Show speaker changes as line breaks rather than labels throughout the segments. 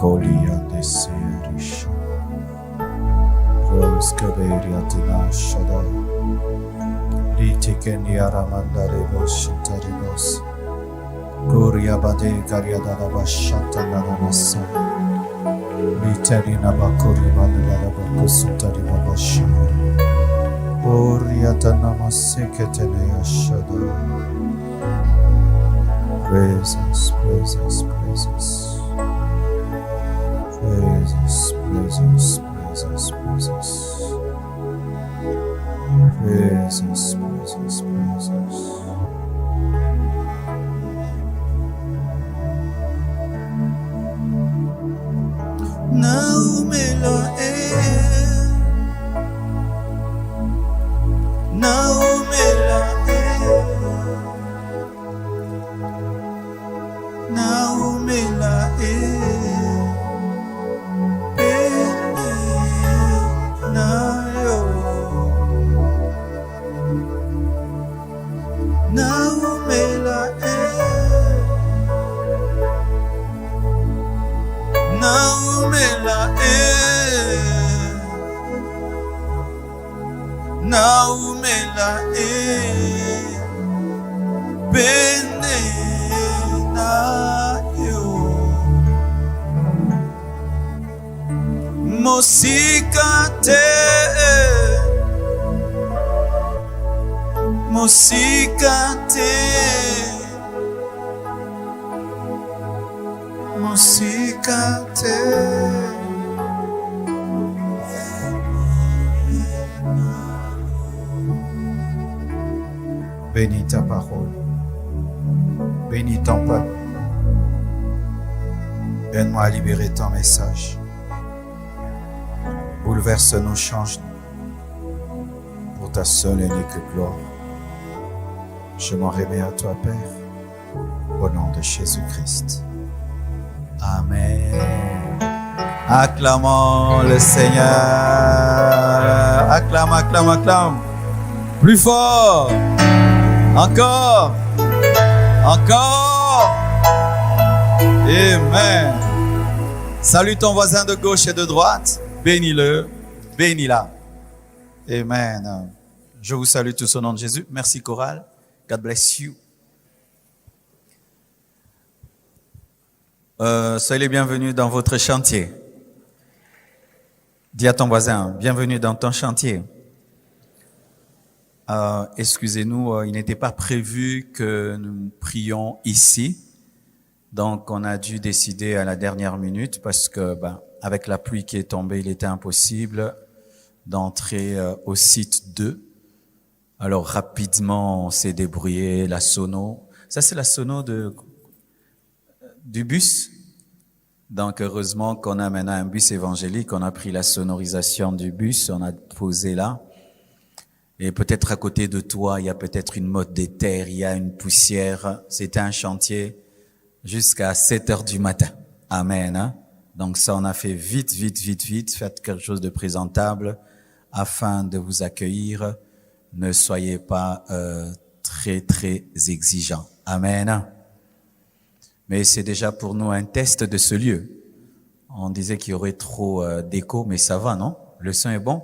Kolia de Serisha. Rose Kaberia Tina Shada. Litikenia Ramanda Rebos Taribos. Guria Bade Kariadana Bashata Naramasa. Literina Bakuri Bandara Bakusutari Babashi. Oriatana Maseketelea Shada. Praises, praises, praises. Praises, praises, praises, praises. Praises, praises, praises.
Naumela Naumela Naumela Nayo Naumela Naumela Naumela Bene Nayo Mosikate Mosikate Mosikate
Bénis ta parole. Bénis ton peuple. Aide-moi à libérer ton message. Bouleverse-nous, change-nous. Pour ta seule et unique gloire. Je m'en remets à toi, Père. Au nom de Jésus-Christ. Amen. Acclamons le Seigneur. Acclame, acclame, acclame. Plus fort. Encore. Encore. Amen. Salue ton voisin de gauche et de droite. Bénis-le. Bénis-la. Amen. Je vous salue tous au nom de Jésus. Merci, chorale. God bless you. Soyez les bienvenus dans votre chantier. Dis à ton voisin, bienvenue dans ton chantier. Excusez-nous, il n'était pas prévu que nous prions ici. Donc, on a dû décider à la dernière minute parce que, avec la pluie qui est tombée, il était impossible d'entrer au site 2. Alors, rapidement, on s'est débrouillé, la sono. Ça, c'est la sono du bus. Donc, heureusement qu'on a maintenant un bus évangélique. On a pris la sonorisation du bus, on a posé là. Et peut-être à côté de toi, il y a peut-être une motte des terres, il y a une poussière. C'était un chantier jusqu'à 7 heures du matin. Amen. Hein? Donc ça, on a fait vite. Faites quelque chose de présentable afin de vous accueillir. Ne soyez pas très exigeants. Amen. Mais c'est déjà pour nous un test de ce lieu. On disait qu'il y aurait trop d'écho, mais ça va, non? Le son est bon?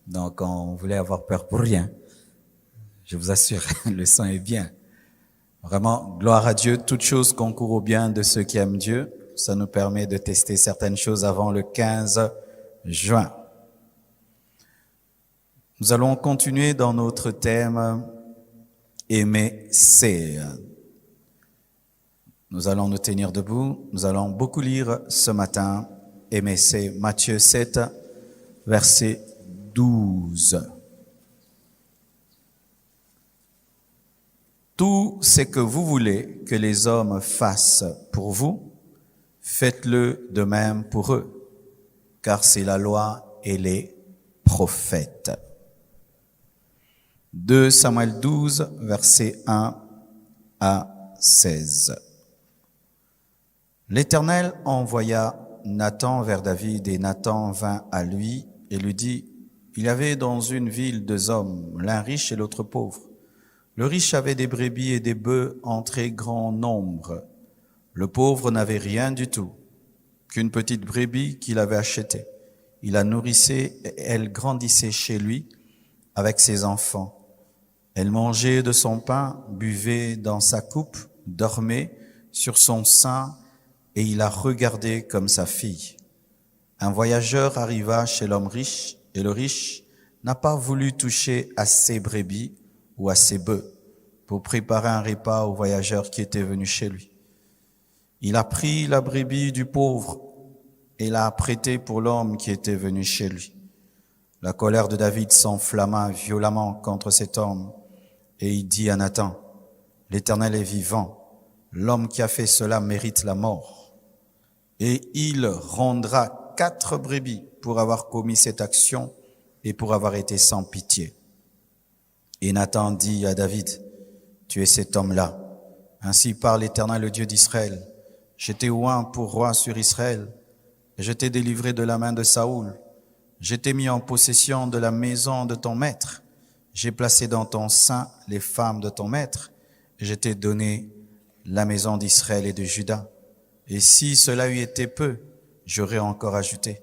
Donc, on voulait avoir peur pour rien. Je vous assure, le son est bien. Vraiment, gloire à Dieu. Toute chose concourt au bien de ceux qui aiment Dieu. Ça nous permet de tester certaines choses avant le 15 juin. Nous allons continuer dans notre thème « Aimer, c'est ». Nous allons nous tenir debout. Nous allons beaucoup lire ce matin « Aimer, c'est » Matthieu 7, verset 12. Tout ce que vous voulez que les hommes fassent pour vous, faites-le de même pour eux, car c'est la loi et les prophètes. 2 Samuel 12, versets 1 à 16. L'Éternel envoya Nathan vers David et Nathan vint à lui et lui dit, il y avait dans une ville 2 hommes, l'un riche et l'autre pauvre. Le riche avait des brebis et des bœufs en très grand nombre. Le pauvre n'avait rien du tout, qu'une petite brebis qu'il avait achetée. Il la nourrissait et elle grandissait chez lui avec ses enfants. Elle mangeait de son pain, buvait dans sa coupe, dormait sur son sein et il la regardait comme sa fille. Un voyageur arriva chez l'homme riche et le riche n'a pas voulu toucher à ses brebis ou à ses bœufs pour préparer un repas au voyageur qui était venu chez lui. Il a pris la brebis du pauvre et l'a prêtée pour l'homme qui était venu chez lui. La colère de David s'enflamma violemment contre cet homme et il dit à Nathan, « L'Éternel est vivant, l'homme qui a fait cela mérite la mort. » Et il rendra 4 brebis pour avoir commis cette action et pour avoir été sans pitié. Et Nathan dit à David, « Tu es cet homme-là. Ainsi parle l'Éternel, le Dieu d'Israël. Je t'ai oint pour roi sur Israël, et je t'ai délivré de la main de Saoul. Je t'ai mis en possession de la maison de ton maître. J'ai placé dans ton sein les femmes de ton maître, et je t'ai donné la maison d'Israël et de Juda. Et si cela eût été peu, j'aurais encore ajouté.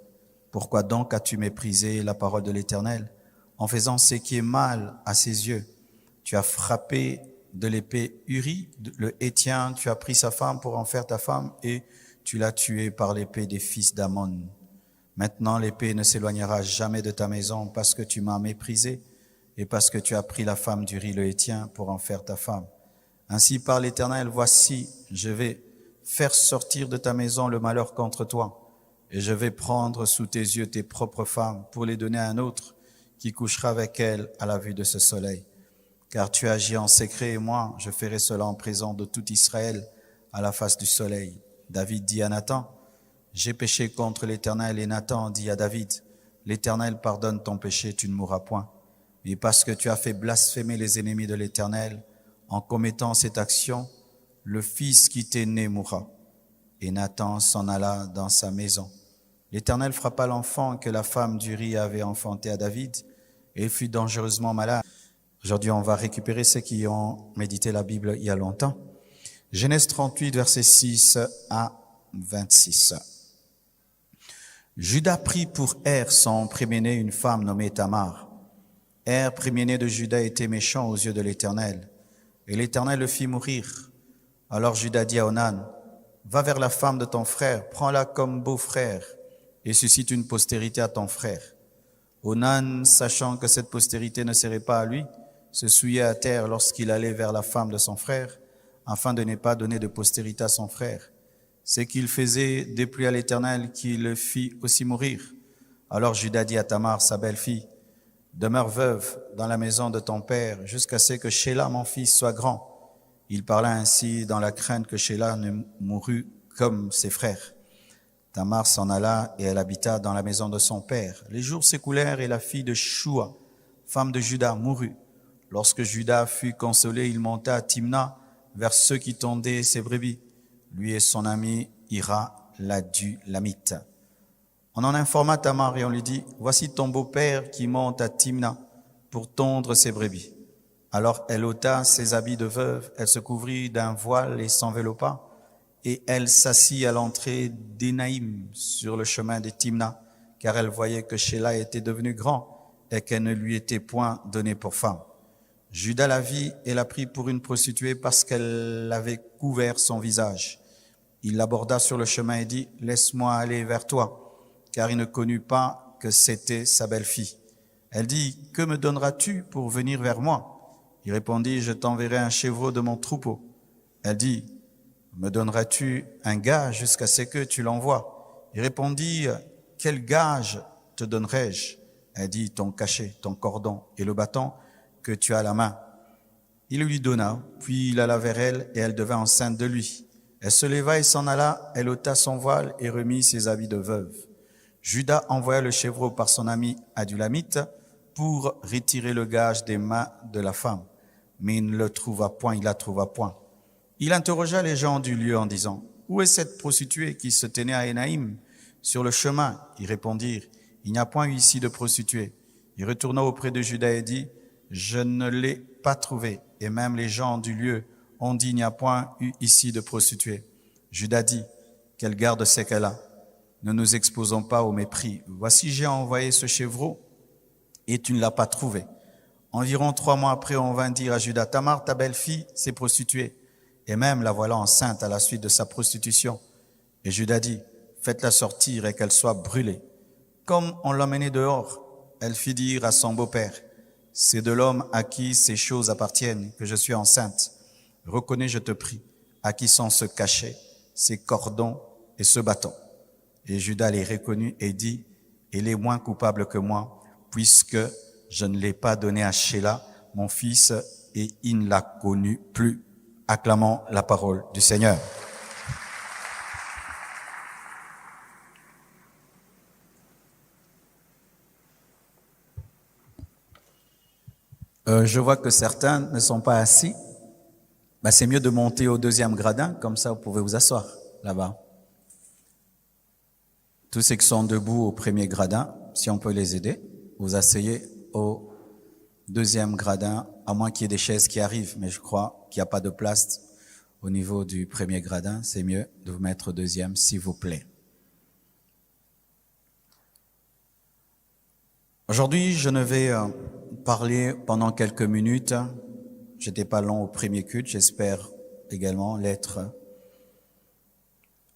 Pourquoi donc as-tu méprisé la parole de l'Éternel en faisant ce qui est mal à ses yeux? Tu as frappé de l'épée Uri, le Héthien, tu as pris sa femme pour en faire ta femme et tu l'as tué par l'épée des fils d'Ammon. Maintenant l'épée ne s'éloignera jamais de ta maison parce que tu m'as méprisé et parce que tu as pris la femme d'Uri le Héthien pour en faire ta femme. Ainsi parle l'Éternel, voici, je vais faire sortir de ta maison le malheur contre toi et je vais prendre sous tes yeux tes propres femmes pour les donner à un autre qui couchera avec elles à la vue de ce soleil. Car tu agis en secret et moi, je ferai cela en présence de tout Israël à la face du soleil. David dit à Nathan, j'ai péché contre l'Éternel. Et Nathan dit à David, l'Éternel pardonne ton péché, tu ne mourras point. Mais parce que tu as fait blasphémer les ennemis de l'Éternel, en commettant cette action, le fils qui t'est né mourra. Et Nathan s'en alla dans sa maison. L'Éternel frappa l'enfant que la femme d'Uri avait enfanté à David, et il fut dangereusement malade. Aujourd'hui, on va récupérer ceux qui ont médité la Bible il y a longtemps. Genèse 38, versets 6 à 26. Juda prit pour son premier-né une femme nommée Tamar. Premier-né de Juda, était méchant aux yeux de l'Éternel, et l'Éternel le fit mourir. Alors Juda dit à Onan, va vers la femme de ton frère, prends-la comme beau-frère, et suscite une postérité à ton frère. Onan, sachant que cette postérité ne serait pas à lui, se souillait à terre lorsqu'il allait vers la femme de son frère, afin de ne pas donner de postérité à son frère. Ce qu'il faisait déplut à l'Éternel qui le fit aussi mourir. Alors Juda dit à Tamar, sa belle-fille, demeure veuve dans la maison de ton père, jusqu'à ce que Shéla, mon fils, soit grand. Il parla ainsi dans la crainte que Shéla ne mourût comme ses frères. Tamar s'en alla et elle habita dans la maison de son père. Les jours s'écoulèrent et la fille de Shua, femme de Juda, mourut. Lorsque Juda fut consolé, il monta à Timna vers ceux qui tondaient ses brebis, lui et son ami Hira l'Adulamite. On en informa Tamar et on lui dit, voici ton beau-père qui monte à Timna pour tondre ses brebis. Alors elle ôta ses habits de veuve, elle se couvrit d'un voile et s'enveloppa, et elle s'assit à l'entrée d'Énaïm sur le chemin de Timna, car elle voyait que Shéla était devenu grand et qu'elle ne lui était point donnée pour femme. Juda la vit et la prit pour une prostituée parce qu'elle avait couvert son visage. Il l'aborda sur le chemin et dit, laisse-moi aller vers toi, car il ne connut pas que c'était sa belle-fille. Elle dit, que me donneras-tu pour venir vers moi? Il répondit, je t'enverrai un chevreau de mon troupeau. Elle dit, me donneras-tu un gage jusqu'à ce que tu l'envoies? Il répondit, quel gage te donnerai-je? Elle dit, ton cachet, ton cordon et le bâton que tu as à la main. Il lui donna, puis il alla vers elle et elle devint enceinte de lui. Elle se leva et s'en alla, elle ôta son voile et remit ses habits de veuve. Juda envoya le chevreau par son ami Adulamite pour retirer le gage des mains de la femme. Mais il ne le trouva point, il la trouva point. Il interrogea les gens du lieu en disant, où est cette prostituée qui se tenait à Énaïm sur le chemin? Ils répondirent, il n'y a point eu ici de prostituée. Il retourna auprès de Juda et dit, je ne l'ai pas trouvée. Et même les gens du lieu ont dit, il n'y a point eu ici de prostituée. Juda dit, qu'elle garde ce qu'elle a. ne nous exposons pas au mépris. Voici, j'ai envoyé ce chevreau et tu ne l'as pas trouvé. Environ 3 mois après, on vint dire à Judas, Tamar, ta belle-fille, s'est prostituée. Et même la voilà enceinte à la suite de sa prostitution. Et Judas dit, faites-la sortir et qu'elle soit brûlée. Comme on l'a menée dehors, elle fit dire à son beau-père, c'est de l'homme à qui ces choses appartiennent que je suis enceinte. Reconnais, je te prie, à qui sont ce cachet, ces cordons et ce bâton. Et Judas les reconnut et dit, il est moins coupable que moi, puisque je ne l'ai pas donné à Shéla, mon fils, et il ne l'a connu plus. Acclamons la parole du Seigneur. Je vois que certains ne sont pas assis. C'est mieux de monter au 2e gradin, comme ça vous pouvez vous asseoir là-bas. Tous ceux qui sont debout au 1er gradin, si on peut les aider, vous asseyez au 2e gradin, à moins qu'il y ait des chaises qui arrivent, mais je crois qu'il n'y a pas de place au niveau du 1er gradin. C'est mieux de vous mettre au 2e, s'il vous plaît. Aujourd'hui, je ne vais parler pendant quelques minutes. J'étais pas long au premier culte, j'espère également l'être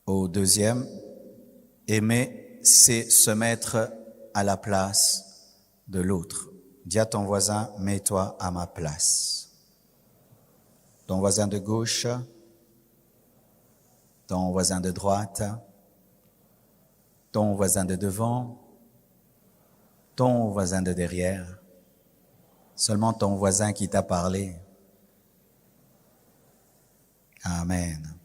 au 2e. Aimer, c'est se mettre à la place de l'autre. Dis à ton voisin, mets-toi à ma place. Ton voisin de gauche, ton voisin de droite, ton voisin de devant, ton voisin de derrière, seulement ton voisin qui t'a parlé. Amen.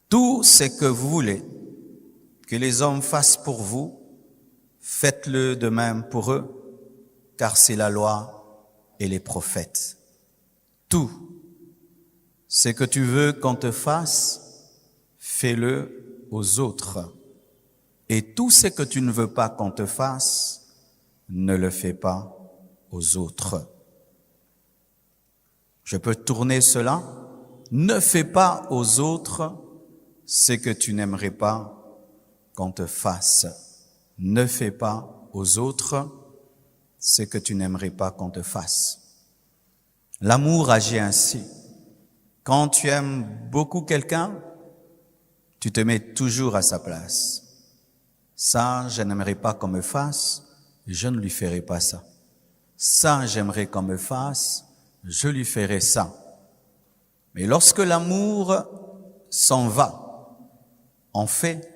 Tout ce que vous voulez que les hommes fassent pour vous, faites-le de même pour eux, car c'est la loi et les prophètes. Tout ce que tu veux qu'on te fasse, fais-le aux autres. Et tout ce que tu ne veux pas qu'on te fasse, ne le fais pas aux autres. Je peux tourner cela. Ne fais pas aux autres ce que tu n'aimerais pas qu'on te fasse. Ne fais pas aux autres ce que tu n'aimerais pas qu'on te fasse. L'amour agit ainsi. Quand tu aimes beaucoup quelqu'un, tu te mets toujours à sa place. Ça, je n'aimerais pas qu'on me fasse, je ne lui ferai pas ça. Ça, j'aimerais qu'on me fasse, je lui ferai ça. Mais lorsque l'amour s'en va, on fait,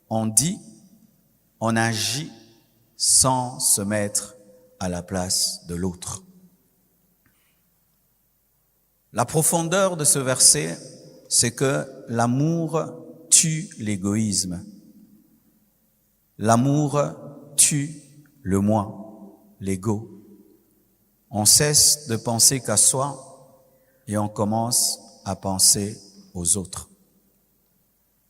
on dit, on agit sans se mettre à la place de l'autre. La profondeur de ce verset, c'est que l'amour tue l'égoïsme. L'amour tue le moi, l'ego. On cesse de penser qu'à soi et on commence à penser aux autres.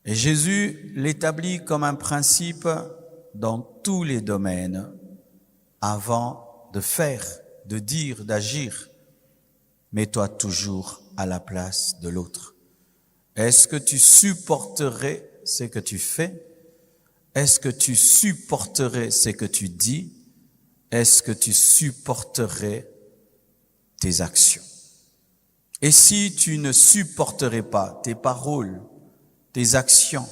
Et Jésus l'établit comme un principe dans tous les domaines avant de faire, de dire, d'agir. Mets-toi toujours à la place de l'autre. Est-ce que tu supporterais ce que tu fais? Est-ce que tu supporterais ce que tu dis? Est-ce que tu supporterais tes actions? Et si tu ne supporterais pas tes paroles, tes actions,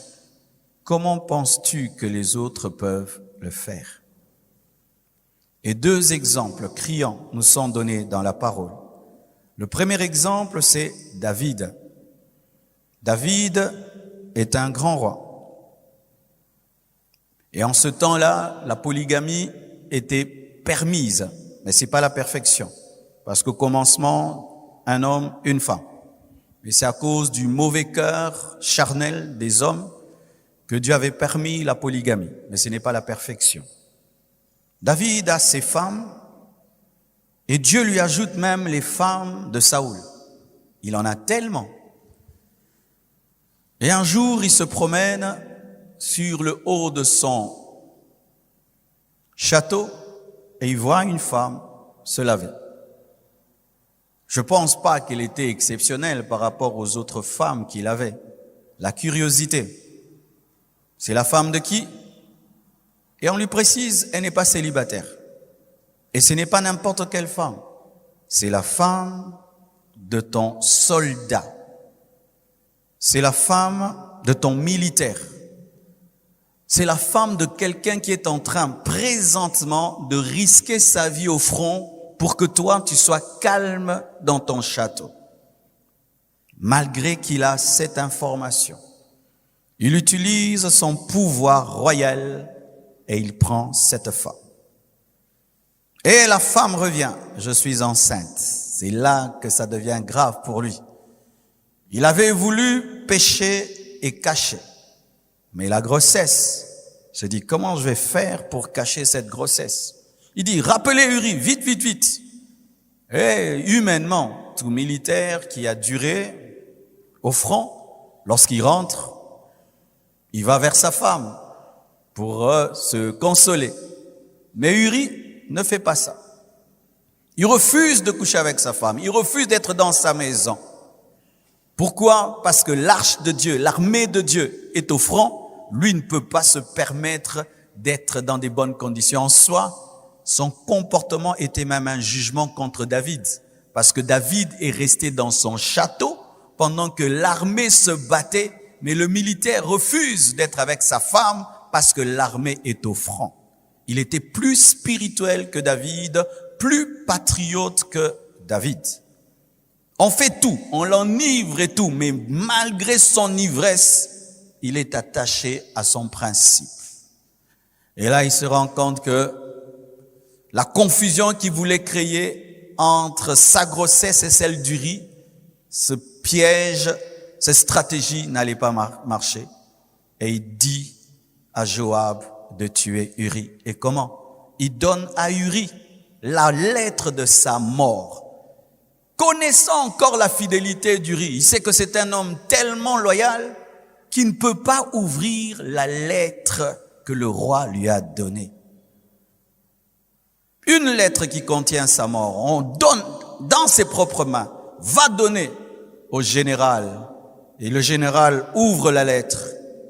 comment penses-tu que les autres peuvent le faire? Et 2 exemples criants nous sont donnés dans la parole. Le premier exemple, c'est David. David est un grand roi. Et en ce temps-là, la polygamie était permise, mais c'est pas la perfection. Parce qu'au commencement, un homme, une femme. Mais c'est à cause du mauvais cœur charnel des hommes que Dieu avait permis la polygamie. Mais ce n'est pas la perfection. David a ses femmes et Dieu lui ajoute même les femmes de Saoul. Il en a tellement. Et un jour, il se promène sur le haut de son château et il voit une femme se laver. Je pense pas qu'elle était exceptionnelle par rapport aux autres femmes qu'il avait. la curiosité. C'est la femme de qui? Et on lui précise, elle n'est pas célibataire. Et ce n'est pas n'importe quelle femme. C'est la femme de ton soldat. C'est la femme de ton militaire. C'est la femme de quelqu'un qui est en train présentement de risquer sa vie au front pour que toi, tu sois calme dans ton château. Malgré qu'il a cette information, il utilise son pouvoir royal et il prend cette femme. Et la femme revient, je suis enceinte. C'est là que ça devient grave pour lui. Il avait voulu pécher et cacher. Mais la grossesse, se dit, comment je vais faire pour cacher cette grossesse? Il dit, rappelez Uri, vite, vite, vite. Et humainement, tout militaire qui a duré au front, lorsqu'il rentre, il va vers sa femme pour se consoler. Mais Uri ne fait pas ça. Il refuse de coucher avec sa femme. Il refuse d'être dans sa maison. Pourquoi? Parce que l'arche de Dieu, l'armée de Dieu est au front. Lui ne peut pas se permettre d'être dans des bonnes conditions en soi. Son comportement était même un jugement contre David. Parce que David est resté dans son château pendant que l'armée se battait. Mais le militaire refuse d'être avec sa femme parce que l'armée est au front. Il était plus spirituel que David, plus patriote que David. On fait tout, on l'enivre et tout, mais malgré son ivresse, il est attaché à son principe. Et là, il se rend compte que la confusion qu'il voulait créer entre sa grossesse et celle d'Uri, ce piège, cette stratégie n'allait pas marcher. Et il dit à Joab de tuer Uri. Et comment? Il donne à Uri la lettre de sa mort. Connaissant encore la fidélité d'Uri, il sait que c'est un homme tellement loyal qu'il ne peut pas ouvrir la lettre que le roi lui a donnée. Une lettre qui contient sa mort, on donne dans ses propres mains, va donner au général. Et le général ouvre la lettre,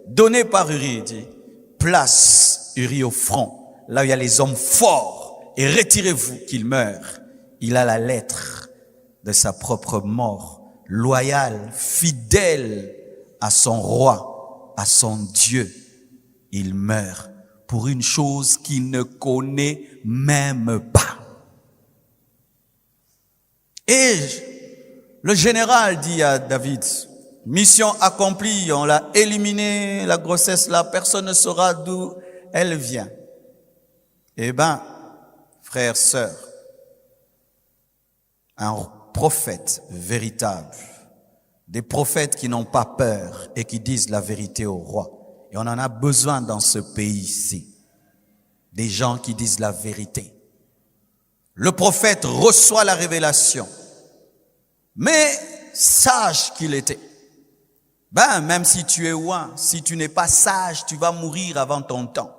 donnée par Uri, il dit, place Uri au front, là où il y a les hommes forts, et retirez-vous qu'il meure. Il a la lettre de sa propre mort, loyal, fidèle à son roi, à son Dieu. Il meurt pour une chose qu'il ne connaît même pas. Et le général dit à David, mission accomplie, on l'a éliminé, la grossesse là, personne ne saura d'où elle vient. Eh ben, frères, sœurs, un prophète véritable, des prophètes qui n'ont pas peur et qui disent la vérité au roi. Et on en a besoin dans ce pays-ci. Des gens qui disent la vérité. Le prophète reçoit la révélation. Mais sage qu'il était. Même si tu es ouin, si tu n'es pas sage, tu vas mourir avant ton temps.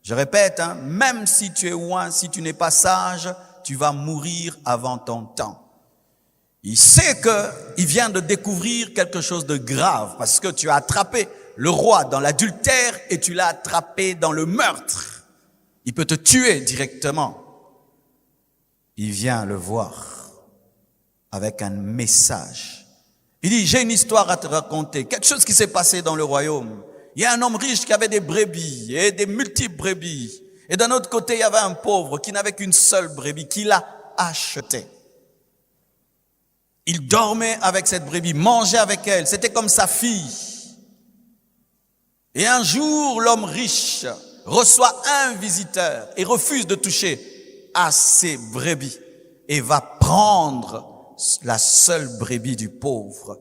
Je répète, même si tu es ouin, si tu n'es pas sage, tu vas mourir avant ton temps. Il sait qu'il vient de découvrir quelque chose de grave parce que tu as attrapé le roi dans l'adultère et tu l'as attrapé dans le meurtre. Il peut te tuer directement. Il vient le voir avec un message. Il dit, j'ai une histoire à te raconter, quelque chose qui s'est passé dans le royaume. Il y a un homme riche qui avait des brebis et des multiples brebis. Et d'un autre côté, il y avait un pauvre qui n'avait qu'une seule brebis, qu'il a achetée. Il dormait avec cette brebis, mangeait avec elle, c'était comme sa fille. Et un jour, l'homme riche reçoit un visiteur et refuse de toucher à ses brebis et va prendre la seule brebis du pauvre.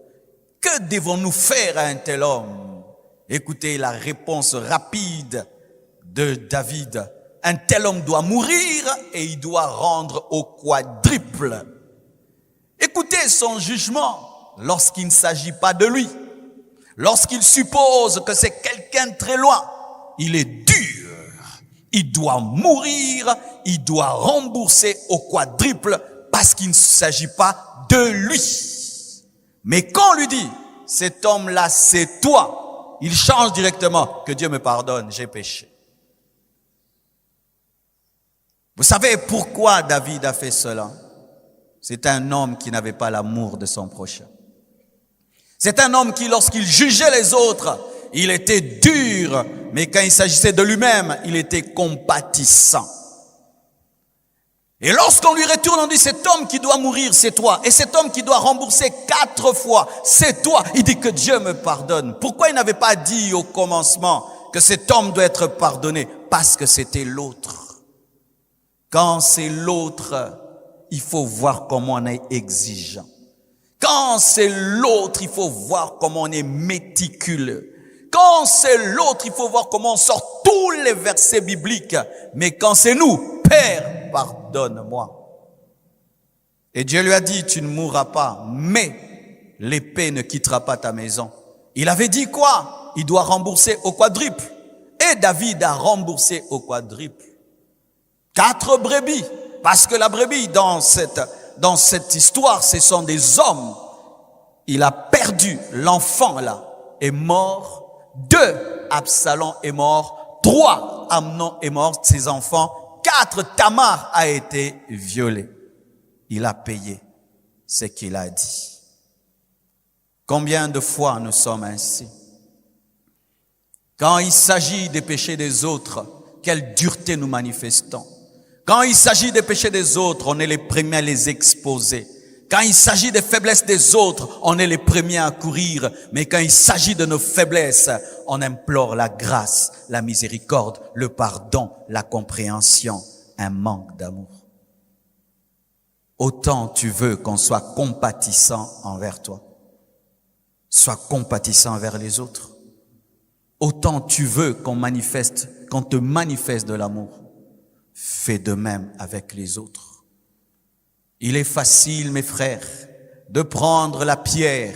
Que devons-nous faire à un tel homme? Écoutez la réponse rapide de David. Un tel homme doit mourir et il doit rendre au quadruple. Écoutez son jugement lorsqu'il ne s'agit pas de lui. Lorsqu'il suppose que c'est quelqu'un de très loin, il est dur. Il doit mourir, il doit rembourser au quadruple parce qu'il ne s'agit pas de lui. Mais quand on lui dit, cet homme-là, c'est toi. Il change directement. Que Dieu me pardonne, j'ai péché. Vous savez pourquoi David a fait cela? C'est un homme qui n'avait pas l'amour de son prochain. C'est un homme qui, lorsqu'il jugeait les autres, il était dur, mais quand il s'agissait de lui-même, il était compatissant. Et lorsqu'on lui retourne, on dit, cet homme qui doit mourir, c'est toi. Et cet homme qui doit rembourser 4 fois, c'est toi. Il dit que Dieu me pardonne. Pourquoi il n'avait pas dit au commencement que cet homme doit être pardonné? Parce que c'était l'autre. Quand c'est l'autre, il faut voir comment on est exigeant. Quand c'est l'autre, il faut voir comment on est méticuleux. Quand c'est l'autre, il faut voir comment on sort tous les versets bibliques. Mais quand c'est nous, Père, pardonne-moi. Et Dieu lui a dit, tu ne mourras pas, mais l'épée ne quittera pas ta maison. Il avait dit quoi? Il doit rembourser au quadruple. Et David a remboursé au quadruple. 4 brebis. Parce que la brebis, dans cette histoire, ce sont des hommes. Il a perdu l'enfant là, est mort. 2, Absalom est mort. 3, Amnon est mort, ses enfants. 4, Tamar a été violée. Il a payé ce qu'il a dit. Combien de fois nous sommes ainsi? Quand il s'agit des péchés des autres, quelle dureté nous manifestons. Quand il s'agit des péchés des autres, on est les premiers à les exposer. Quand il s'agit des faiblesses des autres, on est les premiers à courir. Mais quand il s'agit de nos faiblesses, on implore la grâce, la miséricorde, le pardon, la compréhension, un manque d'amour. Autant tu veux qu'on soit compatissant envers toi. Sois compatissant envers les autres. Autant tu veux qu'on te manifeste de l'amour. Fais de même avec les autres. Il est facile, mes frères, de prendre la pierre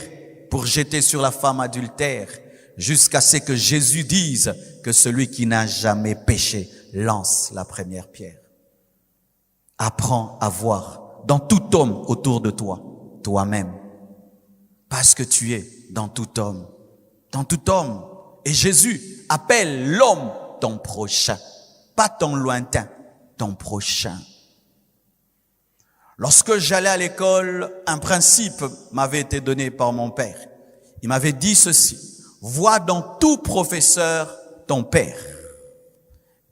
pour jeter sur la femme adultère jusqu'à ce que Jésus dise que celui qui n'a jamais péché lance la première pierre. Apprends à voir dans tout homme autour de toi, toi-même. Parce que tu es dans tout homme. Dans tout homme. Et Jésus appelle l'homme ton prochain. Pas ton lointain, ton prochain. Lorsque j'allais à l'école, un principe m'avait été donné par mon père. Il m'avait dit ceci: vois dans tout professeur ton père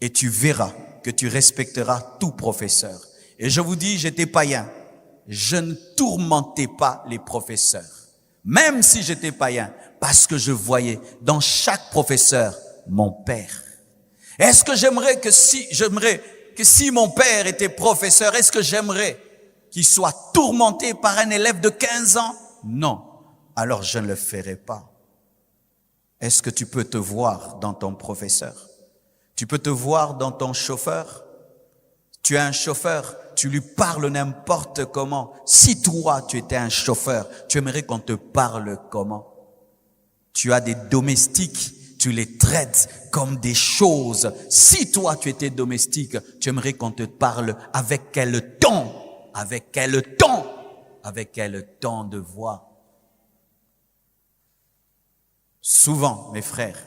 et tu verras que tu respecteras tout professeur. Et je vous dis, j'étais païen. Je ne tourmentais pas les professeurs, même si j'étais païen, parce que je voyais dans chaque professeur mon père. Est-ce que j'aimerais que si mon père était professeur, est-ce que j'aimerais qu'il soit tourmenté par un élève de 15 ans? Non. Alors je ne le ferai pas. Est-ce que tu peux te voir dans ton professeur? Tu peux te voir dans ton chauffeur? Tu es un chauffeur, tu lui parles n'importe comment. Si toi, tu étais un chauffeur, tu aimerais qu'on te parle comment? Tu as des domestiques, tu les traites comme des choses. Si toi, tu étais domestique, tu aimerais qu'on te parle avec quel ton? Avec quel ton? Avec quel ton de voix? Souvent, mes frères,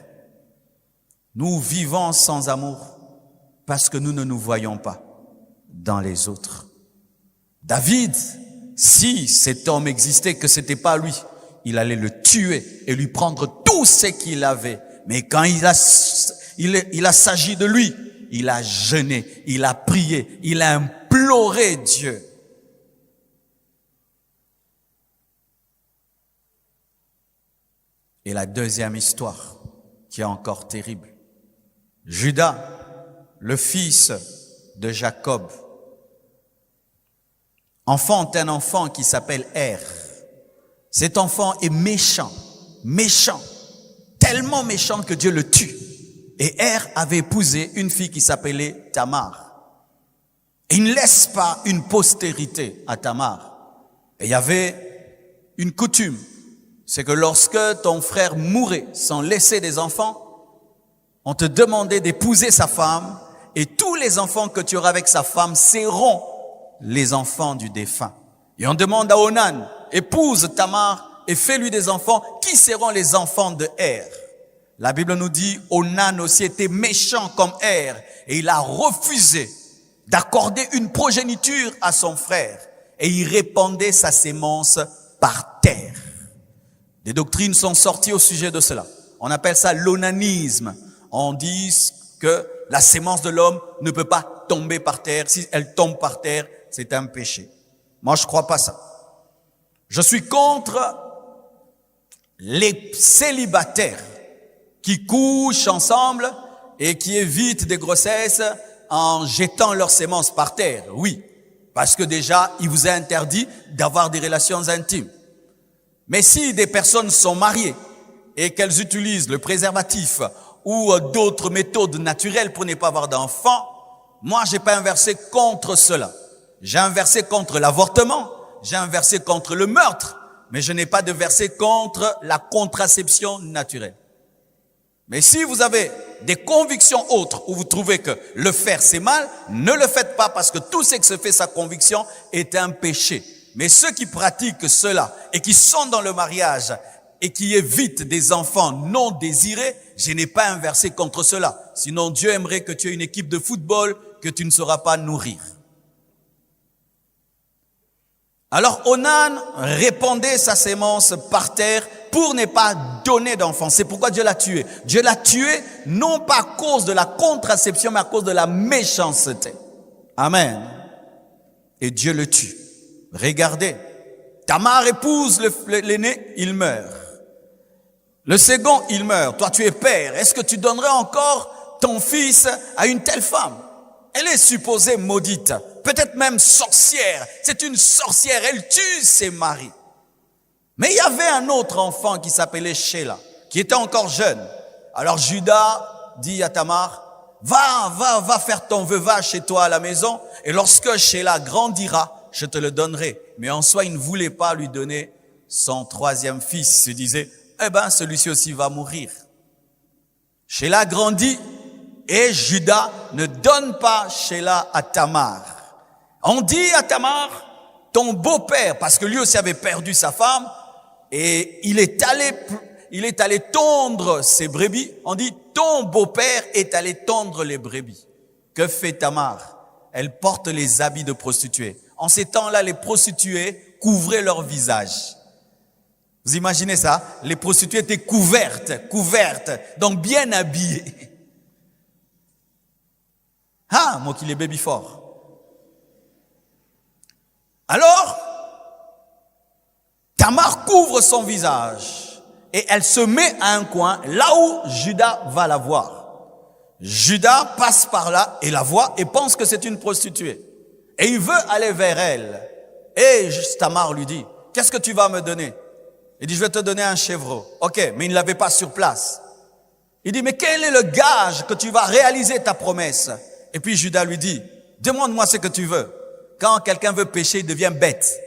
nous vivons sans amour parce que nous ne nous voyons pas dans les autres. David, si cet homme existait, que c'était pas lui, il allait le tuer et lui prendre tout ce qu'il avait. Mais quand il a s'agi de lui, il a jeûné, il a prié, il a imploré Dieu. Et la deuxième histoire, qui est encore terrible. Judas, le fils de Jacob, enfante un enfant qui s'appelle Er. Cet enfant est méchant, tellement méchant que Dieu le tue. Et Er avait épousé une fille qui s'appelait Tamar. Et il ne laisse pas une postérité à Tamar. Et il y avait une coutume. C'est que lorsque ton frère mourait sans laisser des enfants, on te demandait d'épouser sa femme et tous les enfants que tu auras avec sa femme seront les enfants du défunt. Et on demande à Onan, épouse Tamar et fais-lui des enfants qui seront les enfants de Er. La Bible nous dit, Onan aussi était méchant comme Er et il a refusé d'accorder une progéniture à son frère et il répandait sa sémence par terre. Des doctrines sont sorties au sujet de cela. On appelle ça l'onanisme. On dit que la sémence de l'homme ne peut pas tomber par terre. Si elle tombe par terre, c'est un péché. Moi, je crois pas ça. Je suis contre les célibataires qui couchent ensemble et qui évitent des grossesses en jetant leurs sémences par terre. Oui, parce que déjà, il vous est interdit d'avoir des relations intimes. Mais si des personnes sont mariées et qu'elles utilisent le préservatif ou d'autres méthodes naturelles pour ne pas avoir d'enfants, moi, j'ai pas un verset contre cela. J'ai un verset contre l'avortement, j'ai un verset contre le meurtre, mais je n'ai pas de verset contre la contraception naturelle. Mais si vous avez des convictions autres où vous trouvez que le faire c'est mal, ne le faites pas parce que tout ce que se fait sa conviction est un péché. Mais ceux qui pratiquent cela et qui sont dans le mariage et qui évitent des enfants non désirés, je n'ai pas un verset contre cela. Sinon Dieu aimerait que tu aies une équipe de football que tu ne sauras pas nourrir. Alors Onan répandait sa sémence par terre pour ne pas donner d'enfants. C'est pourquoi Dieu l'a tué. Dieu l'a tué non pas à cause de la contraception, mais à cause de la méchanceté. Amen. Et Dieu le tue. Regardez, Tamar épouse l'aîné, il meurt. Le second, il meurt. Toi, tu es père. Est-ce que tu donnerais encore ton fils à une telle femme? Elle est supposée maudite, peut-être même sorcière. C'est une sorcière, elle tue ses maris. Mais il y avait un autre enfant qui s'appelait Sheila, qui était encore jeune. Alors Judas dit à Tamar, va faire ton veuvage chez toi à la maison, et lorsque Sheila grandira, je te le donnerai. Mais en soi, il ne voulait pas lui donner son troisième fils. Il se disait, celui-ci aussi va mourir. Sheila grandit, et Judas ne donne pas Sheila à Tamar. On dit à Tamar, ton beau-père, parce que lui aussi avait perdu sa femme, et il est allé tondre ses brebis. On dit, ton beau-père est allé tondre les brebis. Que fait Tamar? Elle porte les habits de prostituées. En ces temps-là, les prostituées couvraient leur visage. Vous imaginez ça? Les prostituées étaient couvertes, donc bien habillées. Ah, moi qui les baby fort. Alors, Tamar couvre son visage et elle se met à un coin là où Judas va la voir. Judas passe par là et la voit et pense que c'est une prostituée. Et il veut aller vers elle. Et Tamar lui dit, qu'est-ce que tu vas me donner? Il dit, je vais te donner un chevreau. Ok, mais il ne l'avait pas sur place. Il dit, mais quel est le gage que tu vas réaliser ta promesse? Et puis Judas lui dit, demande-moi ce que tu veux. Quand quelqu'un veut pécher, il devient bête.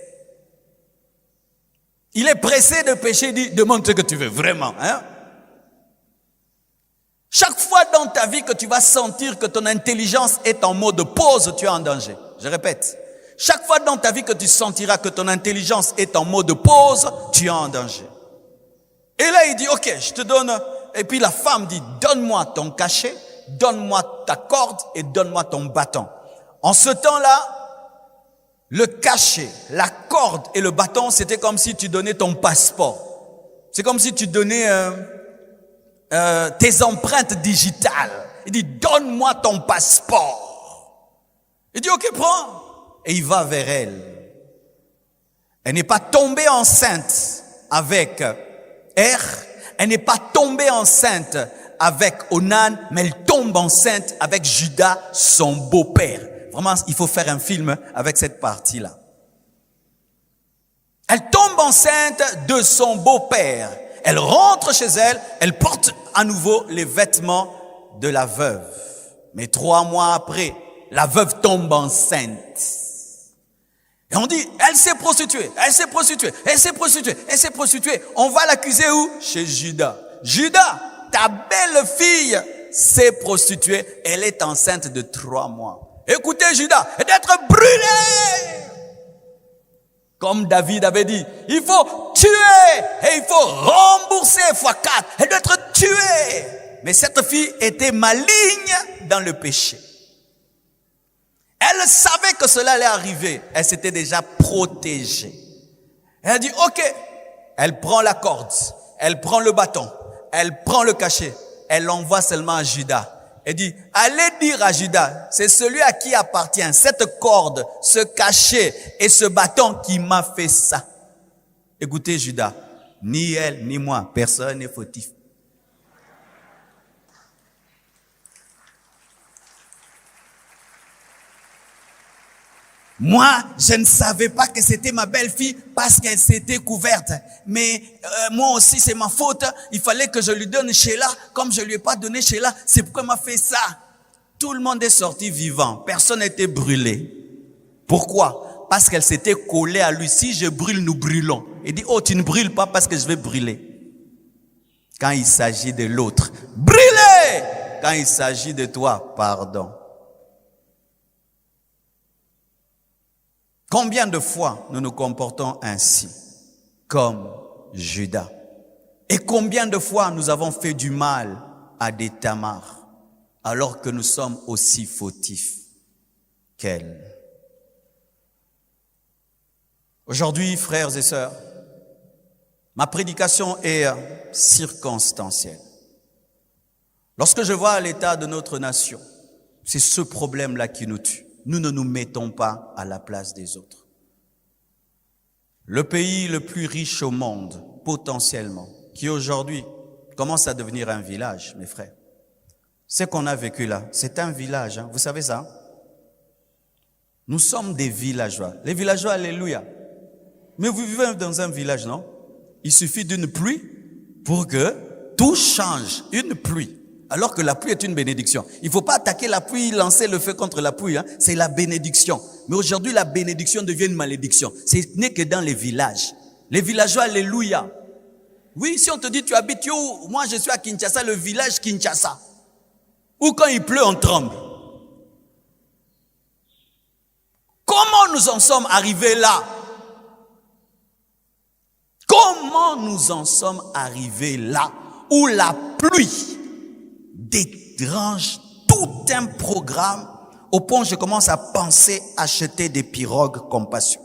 Il est pressé de pécher, il dit, demande ce que tu veux, vraiment. Hein? Chaque fois dans ta vie que tu vas sentir que ton intelligence est en mode pause, tu es en danger. Je répète. Chaque fois dans ta vie que tu sentiras que ton intelligence est en mode pause, tu es en danger. Et là, il dit, ok, je te donne. Et puis la femme dit, donne-moi ton cachet, donne-moi ta corde et donne-moi ton bâton. En ce temps-là, le cachet, la corde et le bâton, c'était comme si tu donnais ton passeport. C'est comme si tu donnais tes empreintes digitales. Il dit, donne-moi ton passeport. Il dit, ok, prends. Et il va vers elle. Elle n'est pas tombée enceinte avec elle n'est pas tombée enceinte avec Onan, mais elle tombe enceinte avec Judas, son beau-père. Vraiment, il faut faire un film avec cette partie-là. Elle tombe enceinte de son beau-père. Elle rentre chez elle, elle porte à nouveau les vêtements de la veuve. Mais 3 mois après, la veuve tombe enceinte. Et on dit, elle s'est prostituée. On va l'accuser où? Chez Judas. Judas, ta belle-fille s'est prostituée. Elle est enceinte de 3 mois. Écoutez Judas, et d'être brûlé. Comme David avait dit, il faut tuer et il faut rembourser x4. Elle doit être tuée. Mais cette fille était maligne dans le péché. Elle savait que cela allait arriver. Elle s'était déjà protégée. Elle a dit, ok. Elle prend la corde, elle prend le bâton, elle prend le cachet. Elle l'envoie seulement à Judas. Elle dit, allez dire à Judas, c'est celui à qui appartient cette corde, ce cachet et ce bâton qui m'a fait ça. Écoutez Judas, ni elle ni moi, personne n'est fautif. Moi, je ne savais pas que c'était ma belle-fille parce qu'elle s'était couverte. Mais moi aussi, c'est ma faute. Il fallait que je lui donne Sheila. Comme je lui ai pas donné Sheila, c'est pourquoi elle m'a fait ça. Tout le monde est sorti vivant. Personne n'a été brûlé. Pourquoi? Parce qu'elle s'était collée à lui. Si je brûle, nous brûlons. Il dit, oh, tu ne brûles pas parce que je vais brûler. Quand il s'agit de l'autre, brûlez! Quand il s'agit de toi, pardon. Combien de fois nous nous comportons ainsi, comme Judas? Et combien de fois nous avons fait du mal à des Tamar, alors que nous sommes aussi fautifs qu'elle? Aujourd'hui, frères et sœurs, ma prédication est circonstancielle. Lorsque je vois l'état de notre nation, c'est ce problème-là qui nous tue. Nous ne nous mettons pas à la place des autres. Le pays le plus riche au monde, potentiellement, qui aujourd'hui commence à devenir un village, mes frères. Ce qu'on a vécu là, c'est un village, hein. Vous savez ça? Nous sommes des villageois. Les villageois, alléluia. Mais vous vivez dans un village, non? Il suffit d'une pluie pour que tout change. Une pluie. Alors que la pluie est une bénédiction. Il ne faut pas attaquer la pluie, lancer le feu contre la pluie. Hein. C'est la bénédiction. Mais aujourd'hui, la bénédiction devient une malédiction. Ce n'est que dans les villages. Les villageois, alléluia. Oui, si on te dit, tu habites où? Moi, je suis à Kinshasa, le village Kinshasa. Ou quand il pleut, on tremble. Comment nous en sommes arrivés là? Comment nous en sommes arrivés là où la pluie dérange tout un programme au point où je commence à penser acheter des pirogues compassion.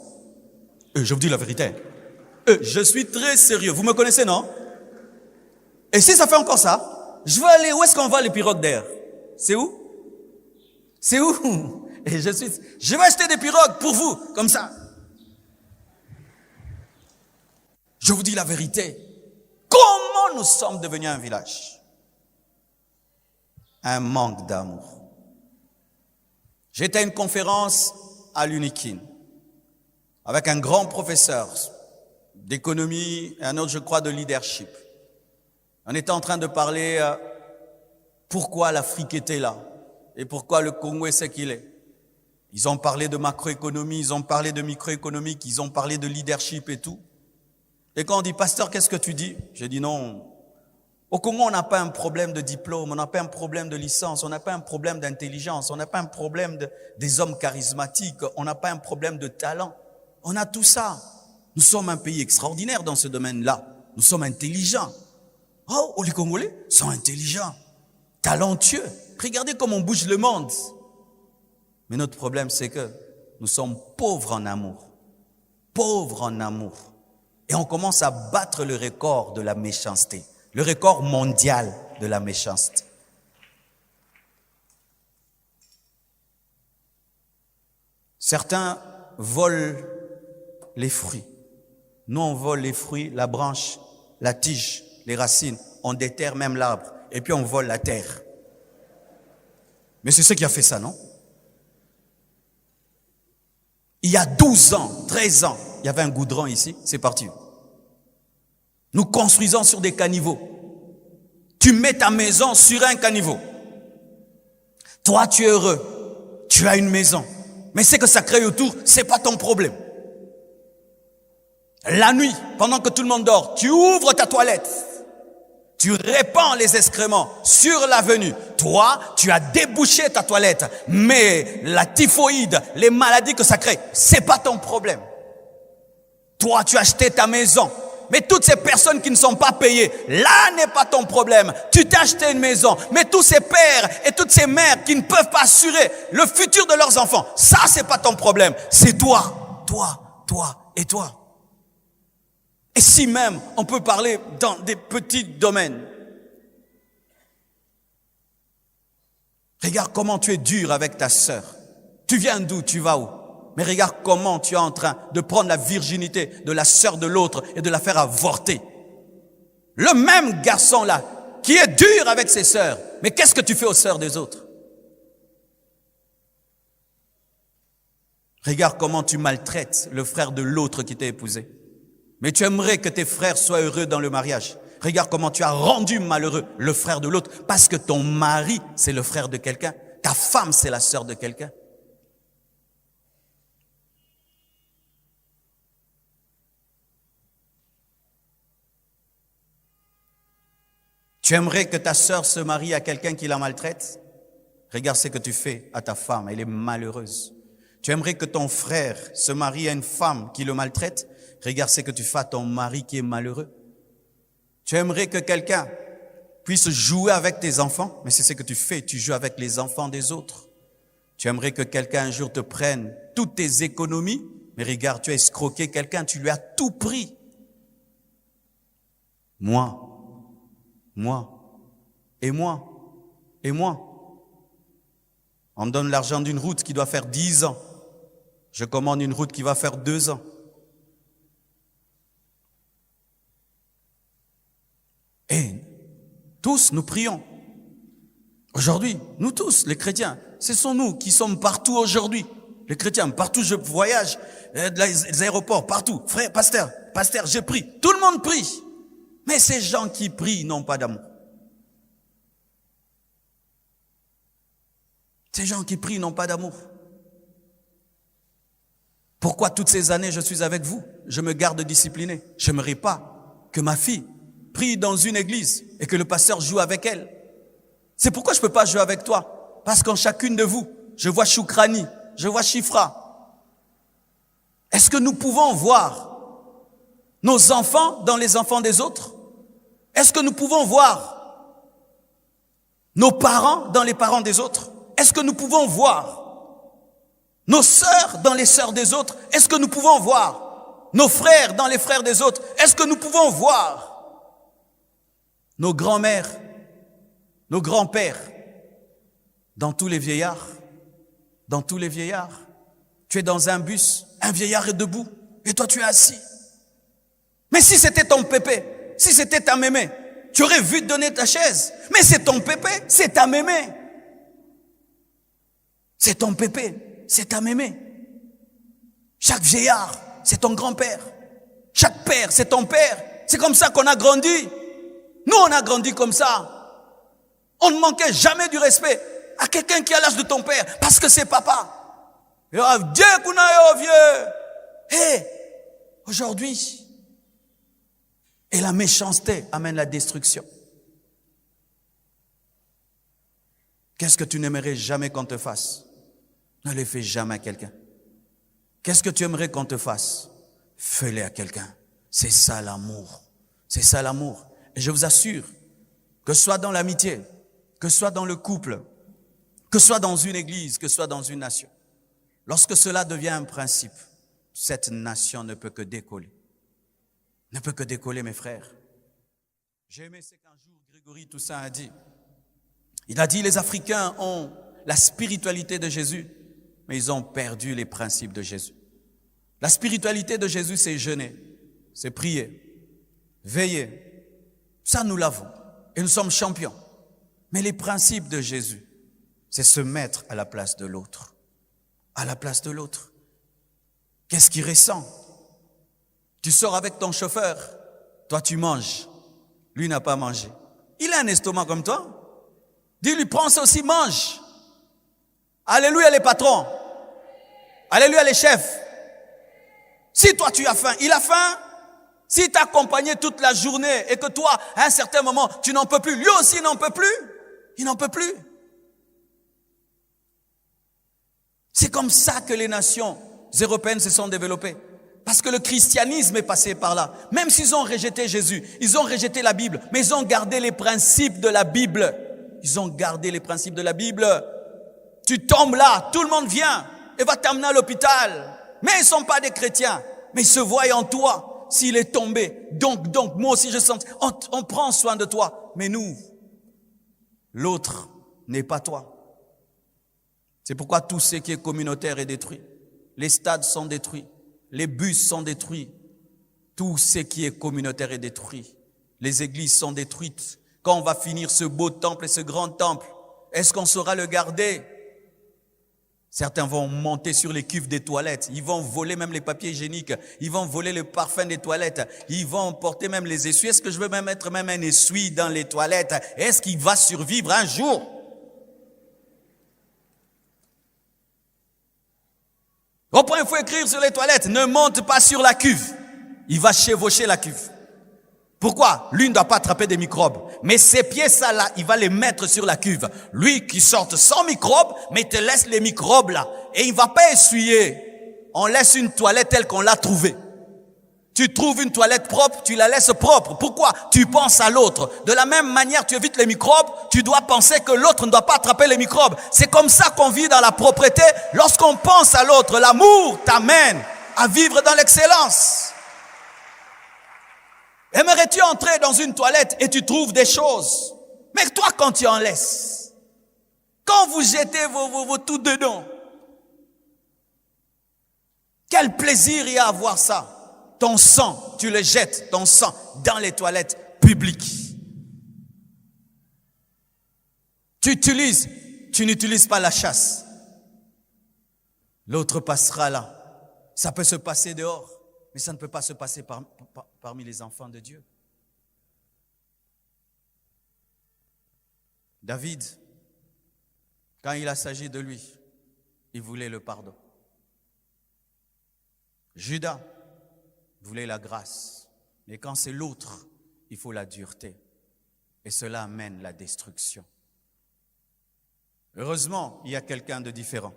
Je vous dis la vérité. Je suis très sérieux. Vous me connaissez, non? Et si ça fait encore ça, je veux aller, où est-ce qu'on va les pirogues d'air? C'est où? C'est où? Et je vais acheter des pirogues pour vous, comme ça. Je vous dis la vérité. Comment nous sommes devenus un village? Un manque d'amour. J'étais à une conférence à l'Unikin avec un grand professeur d'économie et un autre, je crois, de leadership. On était en train de parler pourquoi l'Afrique était là et pourquoi le Congo est ce qu'il est. Ils ont parlé de macroéconomie, ils ont parlé de microéconomique, ils ont parlé de leadership et tout. Et quand on dit, pasteur, qu'est-ce que tu dis? J'ai dit non. Au Congo, on n'a pas un problème de diplôme, on n'a pas un problème de licence, on n'a pas un problème d'intelligence, on n'a pas un problème des hommes charismatiques, on n'a pas un problème de talent. On a tout ça. Nous sommes un pays extraordinaire dans ce domaine-là. Nous sommes intelligents. Oh, les Congolais sont intelligents, talentueux. Regardez comment on bouge le monde. Mais notre problème, c'est que nous sommes pauvres en amour. Pauvres en amour. Et on commence à battre le record de la méchanceté. Le record mondial de la méchanceté. Certains volent les fruits. Nous, on vole les fruits, la branche, la tige, les racines. On déterre même l'arbre. Et puis on vole la terre. Mais c'est ce qui a fait ça, non? Il y a 12 ans, 13 ans, il y avait un goudron ici, c'est parti. Nous construisons sur des caniveaux. Tu mets ta maison sur un caniveau. Toi, tu es heureux. Tu as une maison. Mais ce que ça crée autour, c'est pas ton problème. La nuit, pendant que tout le monde dort, tu ouvres ta toilette. Tu répands les excréments sur l'avenue. Toi, tu as débouché ta toilette. Mais la typhoïde, les maladies que ça crée, c'est pas ton problème.
Toi, tu as acheté ta maison. Mais toutes ces personnes qui ne sont pas payées, là n'est pas ton problème. Tu t'es acheté une maison. Mais tous ces pères et toutes ces mères qui ne peuvent pas assurer le futur de leurs enfants, ça, c'est pas ton problème. C'est toi, toi et toi. Et si même, on peut parler dans des petits domaines. Regarde comment tu es dur avec ta sœur. Tu viens d'où? Tu vas où? Mais regarde comment tu es en train de prendre la virginité de la sœur de l'autre et de la faire avorter. Le même garçon-là, qui est dur avec ses sœurs. Mais qu'est-ce que tu fais aux sœurs des autres? Regarde comment tu maltraites le frère de l'autre qui t'a épousé. Mais tu aimerais que tes frères soient heureux dans le mariage. Regarde comment tu as rendu malheureux le frère de l'autre parce que ton mari, c'est le frère de quelqu'un. Ta femme, c'est la sœur de quelqu'un. Tu aimerais que ta sœur se marie à quelqu'un qui la maltraite? Regarde ce que tu fais à ta femme, elle est malheureuse. Tu aimerais que ton frère se marie à une femme qui le maltraite? Regarde ce que tu fais à ton mari qui est malheureux. Tu aimerais que quelqu'un puisse jouer avec tes enfants, mais c'est ce que tu fais, tu joues avec les enfants des autres. Tu aimerais que quelqu'un un jour te prenne toutes tes économies, mais regarde, tu as escroqué quelqu'un, tu lui as tout pris. Moi. On me donne l'argent d'une route qui doit faire 10 ans. Je commande une route qui va faire 2 ans. Et tous, nous prions. Aujourd'hui, nous tous, les chrétiens, ce sont nous qui sommes partout aujourd'hui. Les chrétiens, partout je voyage, les aéroports, partout. Frère, pasteur, je prie. Tout le monde prie. Mais ces gens qui prient n'ont pas d'amour. Ces gens qui prient n'ont pas d'amour. Pourquoi toutes ces années je suis avec vous? Je me garde discipliné. Je n'aimerais pas que ma fille prie dans une église et que le pasteur joue avec elle. C'est pourquoi je ne peux pas jouer avec toi. Parce qu'en chacune de vous, je vois Choukrani, je vois Chifra. Est-ce que nous pouvons voir nos enfants dans les enfants des autres? Est-ce que nous pouvons voir nos parents dans les parents des autres? Est-ce que nous pouvons voir nos sœurs dans les sœurs des autres? Est-ce que nous pouvons voir nos frères dans les frères des autres? Est-ce que nous pouvons voir nos grands-mères, nos grands-pères dans tous les vieillards? Dans tous les vieillards. Tu es dans un bus, un vieillard est debout et toi tu es assis. Mais si c'était ton pépé, si c'était ta mémé, tu aurais vu te donner ta chaise. Mais c'est ton pépé, c'est ta mémé. C'est ton pépé, c'est ta mémé. Chaque vieillard, c'est ton grand-père. Chaque père, c'est ton père. C'est comme ça qu'on a grandi. Nous, on a grandi comme ça. On ne manquait jamais du respect à quelqu'un qui a l'âge de ton père, parce que c'est papa. Dieu qu'on a vieux. Hé, aujourd'hui, et la méchanceté amène la destruction. Qu'est-ce que tu n'aimerais jamais qu'on te fasse? Ne le fais jamais à quelqu'un. Qu'est-ce que tu aimerais qu'on te fasse? Fais-le à quelqu'un. C'est ça l'amour. C'est ça l'amour. Et je vous assure, que ce soit dans l'amitié, que ce soit dans le couple, que ce soit dans une église, que ce soit dans une nation, lorsque cela devient un principe, cette nation ne peut que décoller. Ne peut que décoller, mes frères. J'ai aimé ce qu'un jour Grégory Toussaint a dit. Il a dit, les Africains ont la spiritualité de Jésus, mais ils ont perdu les principes de Jésus. La spiritualité de Jésus, c'est jeûner, c'est prier, veiller. Ça, nous l'avons. Et nous sommes champions. Mais les principes de Jésus, c'est se mettre à la place de l'autre. À la place de l'autre. Qu'est-ce qu'il ressent? Tu sors avec ton chauffeur, toi tu manges, lui n'a pas mangé. Il a un estomac comme toi. Dis-lui, prends ça aussi, mange. Alléluia les patrons. Alléluia les chefs. Si toi tu as faim, il a faim. Si t'a accompagné toute la journée et que toi, à un certain moment, tu n'en peux plus, lui aussi n'en peut plus. Il n'en peut plus. C'est comme ça que les nations européennes se sont développées. Parce que le christianisme est passé par là. Même s'ils ont rejeté Jésus, ils ont rejeté la Bible, mais ils ont gardé les principes de la Bible. Ils ont gardé les principes de la Bible. Tu tombes là, tout le monde vient et va t'amener à l'hôpital. Mais ils ne sont pas des chrétiens, mais ils se voient en toi s'il est tombé. Donc, moi aussi je sens, on prend soin de toi. Mais nous, l'autre n'est pas toi. C'est pourquoi tout ce qui est communautaire est détruit. Les stades sont détruits. Les bus sont détruits. Tout ce qui est communautaire est détruit. Les églises sont détruites. Quand on va finir ce beau temple et ce grand temple, est-ce qu'on saura le garder? Certains vont monter sur les cuves des toilettes. Ils vont voler même les papiers hygiéniques. Ils vont voler le parfum des toilettes. Ils vont porter même les essuies. Est-ce que je veux même mettre même un essuie dans les toilettes? Est-ce qu'il va survivre un jour? Au point, il faut écrire sur les toilettes, ne monte pas sur la cuve. Il va chevaucher la cuve. Pourquoi? Lui ne doit pas attraper des microbes. Mais ses pieds, ça là, il va les mettre sur la cuve. Lui qui sorte sans microbes, mais il te laisse les microbes là. Et il ne va pas essuyer. On laisse une toilette telle qu'on l'a trouvée. Tu trouves une toilette propre, tu la laisses propre. Pourquoi? Tu penses à l'autre. De la même manière, tu évites les microbes, tu dois penser que l'autre ne doit pas attraper les microbes. C'est comme ça qu'on vit dans la propreté. Lorsqu'on pense à l'autre, l'amour t'amène à vivre dans l'excellence. Aimerais-tu entrer dans une toilette et tu trouves des choses? Mais toi, quand tu en laisses, quand vous jetez vos tout dedans, quel plaisir il y a à voir ça? Ton sang, tu le jettes, ton sang, dans les toilettes publiques. Tu n'utilises pas la chasse. L'autre passera là. Ça peut se passer dehors, mais ça ne peut pas se passer parmi les enfants de Dieu. David, quand il a s'agi de lui, il voulait le pardon. Judas voulait la grâce. Mais quand c'est l'autre, il faut la dureté. Et cela amène la destruction. Heureusement, il y a quelqu'un de différent.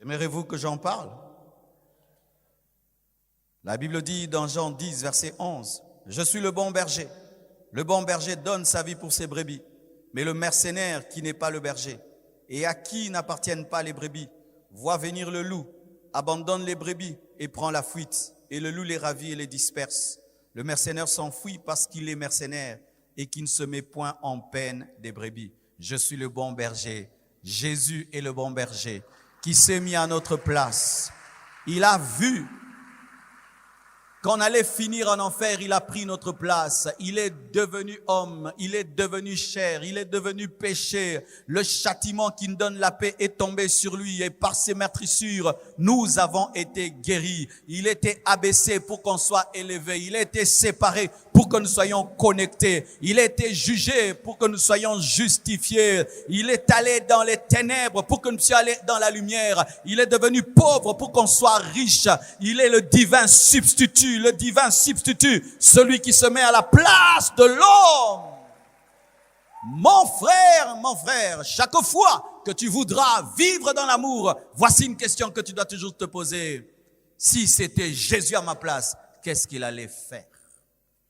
Aimeriez-vous que j'en parle? La Bible dit dans Jean 10, verset 11, « Je suis le bon berger. Le bon berger donne sa vie pour ses brebis. Mais le mercenaire qui n'est pas le berger et à qui n'appartiennent pas les brebis, voit venir le loup, abandonne les brebis et prend la fuite. Et le loup les ravit et les disperse. Le mercenaire s'enfuit parce qu'il est mercenaire et qui ne se met point en peine des brebis. Je suis le bon berger. Jésus est le bon berger qui s'est mis à notre place. Il a vu qu'on allait finir en enfer, il a pris notre place. Il est devenu homme, il est devenu chair, il est devenu péché. Le châtiment qui nous donne la paix est tombé sur lui et par ses meurtrissures, nous avons été guéris. Il était abaissé pour qu'on soit élevé. Il a été séparé pour que nous soyons connectés. Il a été jugé pour que nous soyons justifiés. Il est allé dans les ténèbres pour que nous soyons allés dans la lumière. Il est devenu pauvre pour qu'on soit riche. Il est le divin substitut. Le divin substitut, celui qui se met à la place de l'homme. Mon frère, chaque fois que tu voudras vivre dans l'amour, voici une question que tu dois toujours te poser. Si c'était Jésus à ma place, qu'est-ce qu'il allait faire?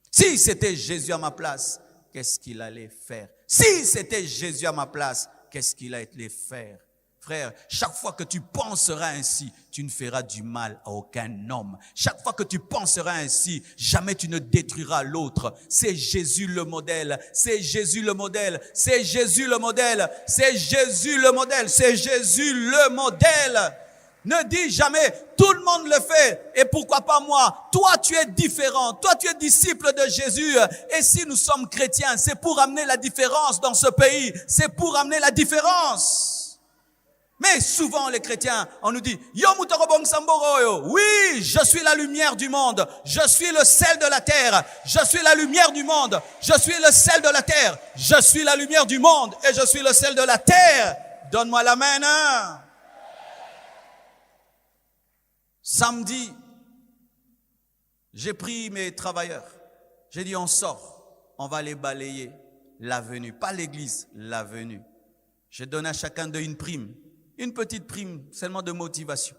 Si c'était Jésus à ma place, qu'est-ce qu'il allait faire? Si c'était Jésus à ma place, qu'est-ce qu'il allait faire? Frère, chaque fois que tu penseras ainsi, tu ne feras du mal à aucun homme. Chaque fois que tu penseras ainsi, jamais tu ne détruiras l'autre. C'est Jésus le modèle. C'est Jésus le modèle. C'est Jésus le modèle. C'est Jésus le modèle. C'est Jésus le modèle. Ne dis jamais, tout le monde le fait, et pourquoi pas moi? Toi, tu es différent. Toi, tu es disciple de Jésus. Et si nous sommes chrétiens, c'est pour amener la différence dans ce pays. C'est pour amener la différence. Mais souvent, les chrétiens, on nous dit, oui, je suis la lumière du monde. Je suis le sel de la terre. Je suis la lumière du monde. Je suis le sel de la terre. Je suis la lumière du monde et je suis le sel de la terre. Donne-moi la main, hein? Samedi, j'ai pris mes travailleurs. J'ai dit, on sort. On va aller balayer l'avenue. Pas l'église, l'avenue. J'ai donné à chacun d'eux une prime. Une petite prime, seulement de motivation.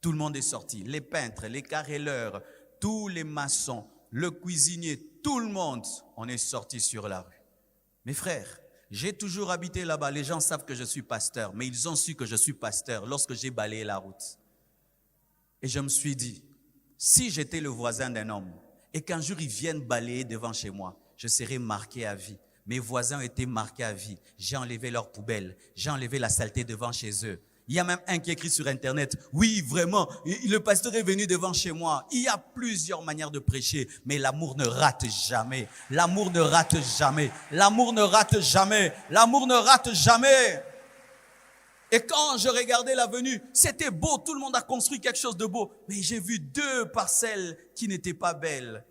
Tout le monde est sorti. Les peintres, les carreleurs, tous les maçons, le cuisinier, tout le monde, on est sorti sur la rue. Mes frères, j'ai toujours habité là-bas. Les gens savent que je suis pasteur, mais ils ont su que je suis pasteur lorsque j'ai balayé la route. Et je me suis dit, si j'étais le voisin d'un homme et qu'un jour ils viennent balayer devant chez moi, je serais marqué à vie. Mes voisins ont été marqués à vie. J'ai enlevé leurs poubelles, j'ai enlevé la saleté devant chez eux. Il y a même un qui écrit sur Internet, oui, vraiment, le pasteur est venu devant chez moi. Il y a plusieurs manières de prêcher, mais l'amour ne rate jamais. L'amour ne rate jamais. L'amour ne rate jamais. L'amour ne rate jamais. Et quand je regardais l'avenue, c'était beau, tout le monde a construit quelque chose de beau. Mais j'ai vu 2 parcelles qui n'étaient pas belles.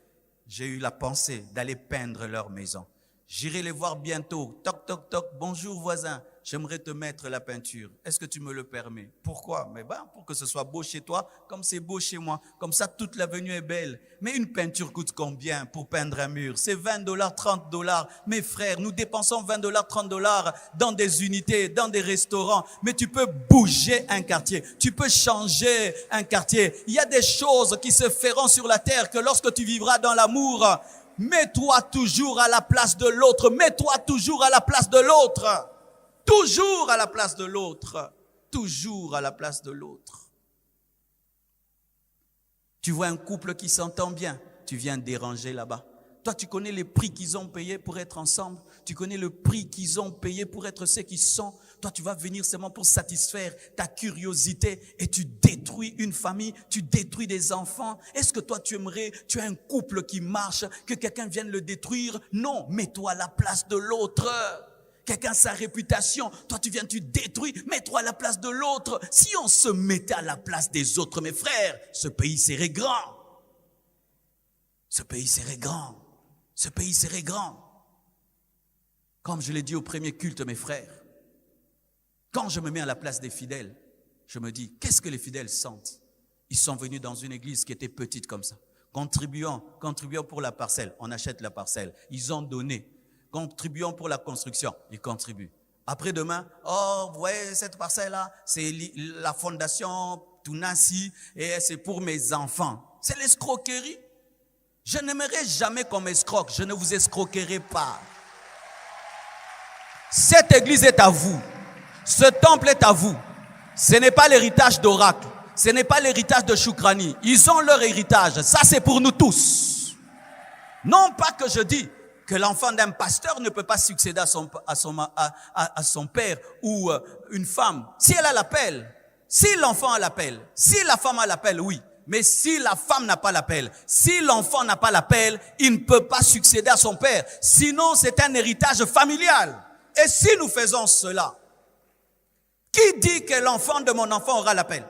J'ai eu la pensée d'aller peindre leur maison. J'irai les voir bientôt. Toc, toc, toc. Bonjour voisin, j'aimerais te mettre la peinture. Est-ce que tu me le permets? Pourquoi? Mais pour que ce soit beau chez toi, comme c'est beau chez moi. Comme ça, toute l'avenue est belle. Mais une peinture coûte combien pour peindre un mur? C'est $20, $30. Mes frères, nous dépensons $20, $30 dans des unités, dans des restaurants. Mais tu peux bouger un quartier. Tu peux changer un quartier. Il y a des choses qui se feront sur la terre que lorsque tu vivras dans l'amour, mets-toi toujours à la place de l'autre. Mets-toi toujours à la place de l'autre. Toujours à la place de l'autre. Toujours à la place de l'autre. Tu vois un couple qui s'entend bien, tu viens déranger là-bas. Toi, tu connais les prix qu'ils ont payés pour être ensemble. Tu connais le prix qu'ils ont payé pour être ceux qui sont. Toi, tu vas venir seulement pour satisfaire ta curiosité et tu détruis une famille, tu détruis des enfants. Est-ce que toi, tu aimerais, tu as un couple qui marche, que quelqu'un vienne le détruire? Non, mets-toi à la place de l'autre. Quelqu'un a sa réputation, toi tu viens, tu détruis, mets-toi à la place de l'autre. Si on se mettait à la place des autres, mes frères, ce pays serait grand. Ce pays serait grand. Ce pays serait grand. Comme je l'ai dit au premier culte, mes frères, quand je me mets à la place des fidèles, je me dis, qu'est-ce que les fidèles sentent? Ils sont venus dans une église qui était petite comme ça. Contribuant pour la parcelle, on achète la parcelle. Ils ont donné. Contribuant pour la construction, ils contribuent. Après-demain, oh, vous voyez, cette parcelle-là, c'est la fondation Tunasi et c'est pour mes enfants. C'est l'escroquerie. Je n'aimerais jamais qu'on m'escroque. Je ne vous escroquerai pas. Cette église est à vous. Ce temple est à vous. Ce n'est pas l'héritage d'Oracle. Ce n'est pas l'héritage de Choukrani. Ils ont leur héritage. Ça, c'est pour nous tous. Non pas que je dis que l'enfant d'un pasteur ne peut pas succéder à son père ou une femme. Si elle a l'appel, si l'enfant a l'appel, si la femme a l'appel, oui. Mais si la femme n'a pas l'appel, si l'enfant n'a pas l'appel, il ne peut pas succéder à son père. Sinon, c'est un héritage familial. Et si nous faisons cela, qui dit que l'enfant de mon enfant aura l'appel?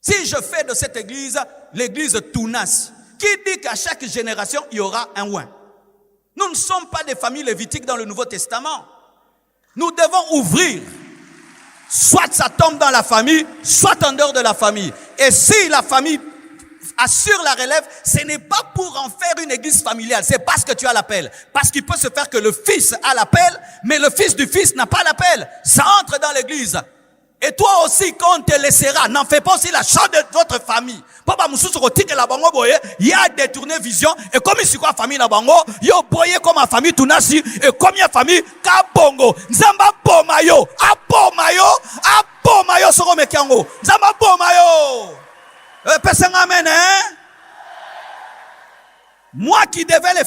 Si je fais de cette église, l'église Tounas, qui dit qu'à chaque génération, il y aura un ouin? Nous ne sommes pas des familles lévitiques dans le Nouveau Testament. Nous devons ouvrir. Soit ça tombe dans la famille, soit en dehors de la famille. Et si la famille assure la relève, ce n'est pas pour en faire une église familiale. C'est parce que tu as l'appel. Parce qu'il peut se faire que le fils a l'appel, mais le fils du fils n'a pas l'appel. Ça entre dans l'église. Et toi aussi, quand on te laissera, n'en fais pas aussi la chose de votre famille. Papa Moussou que la bango boye, il y a détourné vision, et comme il s'y quoi famille la bango, yo boye comme ma famille tunasi, et comme il y a famille, kabongo, nzamba bomayo, abomayo, soro mekiango, nzamba bomayo. Personne amen, hein? Moi qui devais le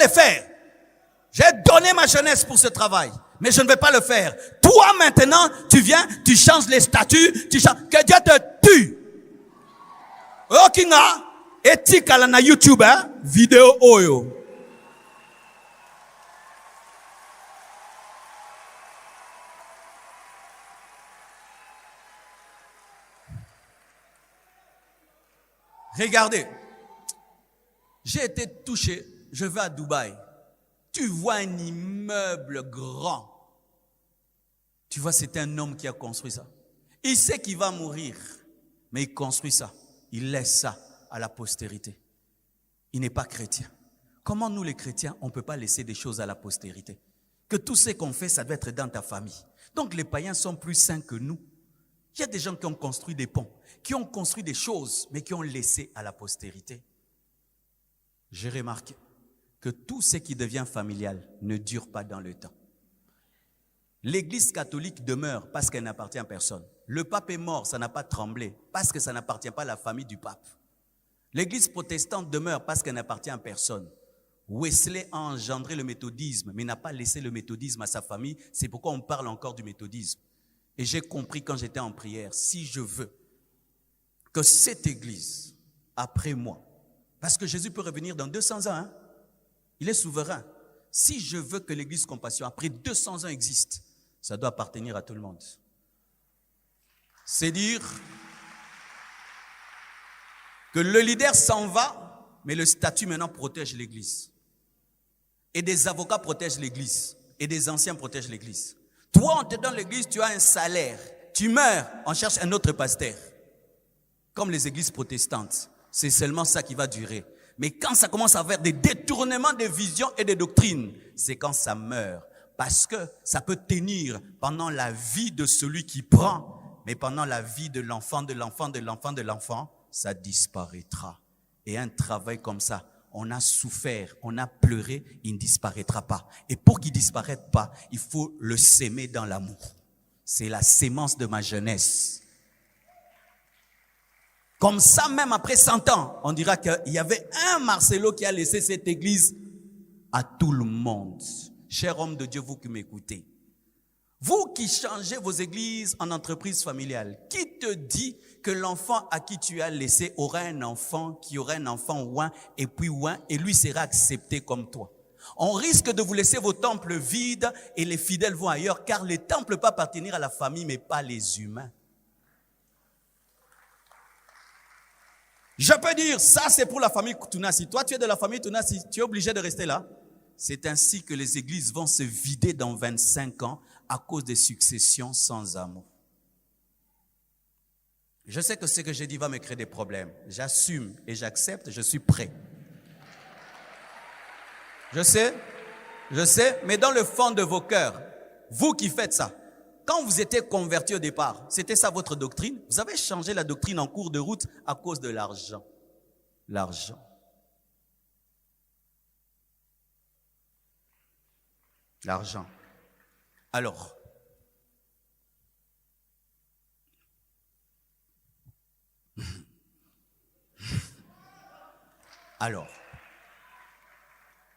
faire, j'ai donné ma jeunesse pour ce travail. Mais je ne vais pas le faire. Toi maintenant, tu viens, tu changes les statuts, tu changes. Que Dieu te tue. Okinga, éthique à la YouTube, hein? Vidéo oyo. Regardez. J'ai été touché. Je vais à Dubaï. Tu vois un immeuble grand. Tu vois, c'est un homme qui a construit ça. Il sait qu'il va mourir, mais il construit ça. Il laisse ça à la postérité. Il n'est pas chrétien. Comment nous les chrétiens, on ne peut pas laisser des choses à la postérité? Que tout ce qu'on fait, ça doit être dans ta famille. Donc les païens sont plus saints que nous. Il y a des gens qui ont construit des ponts, qui ont construit des choses, mais qui ont laissé à la postérité. J'ai remarqué que tout ce qui devient familial ne dure pas dans le temps. L'Église catholique demeure parce qu'elle n'appartient à personne. Le pape est mort, ça n'a pas tremblé, parce que ça n'appartient pas à la famille du pape. L'Église protestante demeure parce qu'elle n'appartient à personne. Wesley a engendré le méthodisme, mais n'a pas laissé le méthodisme à sa famille. C'est pourquoi on parle encore du méthodisme. Et j'ai compris quand j'étais en prière, si je veux que cette Église, après moi, parce que Jésus peut revenir dans 200 ans, hein, il est souverain. Si je veux que l'Église Compassion, après 200 ans, existe, ça doit appartenir à tout le monde. C'est dire que le leader s'en va, mais le statut maintenant protège l'Église. Et des avocats protègent l'Église. Et des anciens protègent l'Église. Toi, on te donne l'Église, tu as un salaire. Tu meurs, on cherche un autre pasteur. Comme les églises protestantes. C'est seulement ça qui va durer. Mais quand ça commence à faire des détournements de visions et de doctrines, c'est quand ça meurt. Parce que ça peut tenir pendant la vie de celui qui prend, mais pendant la vie de l'enfant, ça disparaîtra. Et un travail comme ça, on a souffert, on a pleuré, il ne disparaîtra pas. Et pour qu'il ne disparaisse pas, il faut le s'aimer dans l'amour. C'est la sémence de ma jeunesse. Comme ça, même après 100 ans, on dira qu'il y avait un Marcelo qui a laissé cette église à tout le monde. Cher homme de Dieu, vous qui m'écoutez, vous qui changez vos églises en entreprise familiale, qui te dit que l'enfant à qui tu as laissé aura un enfant, qui aura un enfant ouin, et puis ouin, et lui sera accepté comme toi? On risque de vous laisser vos temples vides et les fidèles vont ailleurs, car les temples peuvent appartenir à la famille, mais pas les humains. Je peux dire, ça c'est pour la famille Tunasi. Toi, tu es de la famille Tunasi, tu es obligé de rester là. C'est ainsi que les églises vont se vider dans 25 ans à cause des successions sans amour. Je sais que ce que j'ai dit va me créer des problèmes. J'assume et j'accepte, je suis prêt. Je sais, mais dans le fond de vos cœurs, vous qui faites ça, quand vous étiez convertis au départ, c'était ça votre doctrine? Vous avez changé la doctrine en cours de route à cause de l'argent. L'argent. L'argent. Alors,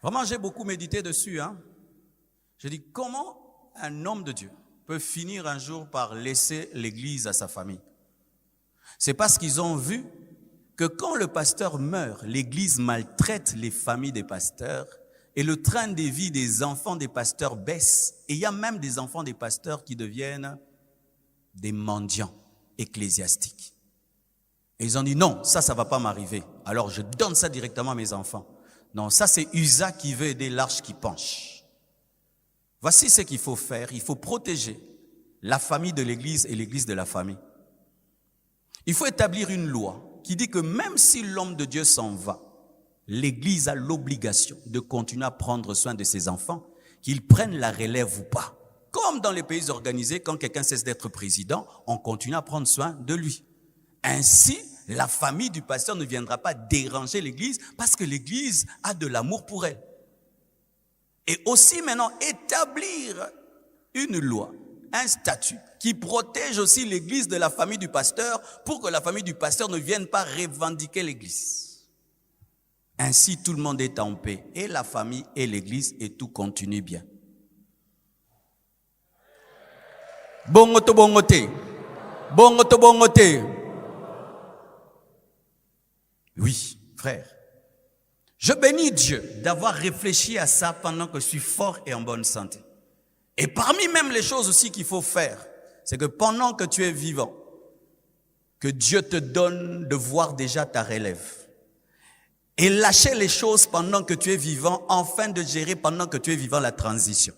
vraiment j'ai beaucoup médité dessus. Je dis, comment un homme de Dieu peut finir un jour par laisser l'église à sa famille? C'est parce qu'ils ont vu que quand le pasteur meurt, l'église maltraite les familles des pasteurs et le train de vie des enfants des pasteurs baisse. Et il y a même des enfants des pasteurs qui deviennent des mendiants ecclésiastiques. Et ils ont dit non, ça ne va pas m'arriver. Alors je donne ça directement à mes enfants. Non, ça c'est Usa qui veut aider l'arche qui penche. Voici ce qu'il faut faire. Il faut protéger la famille de l'église et l'église de la famille. Il faut établir une loi qui dit que même si l'homme de Dieu s'en va, l'église a l'obligation de continuer à prendre soin de ses enfants, qu'ils prennent la relève ou pas. Comme dans les pays organisés, quand quelqu'un cesse d'être président, on continue à prendre soin de lui. Ainsi, la famille du pasteur ne viendra pas déranger l'église parce que l'église a de l'amour pour elle. Et aussi maintenant, établir une loi, un statut qui protège aussi l'église de la famille du pasteur pour que la famille du pasteur ne vienne pas revendiquer l'église. Ainsi, tout le monde est en paix, et la famille et l'église, et tout continue bien. Bongote, bongote. Bongote, bongote. Oui, frère. Je bénis Dieu d'avoir réfléchi à ça pendant que je suis fort et en bonne santé. Et parmi même les choses aussi qu'il faut faire, c'est que pendant que tu es vivant, que Dieu te donne de voir déjà ta relève. Et lâcher les choses pendant que tu es vivant, afin de gérer pendant que tu es vivant la transition.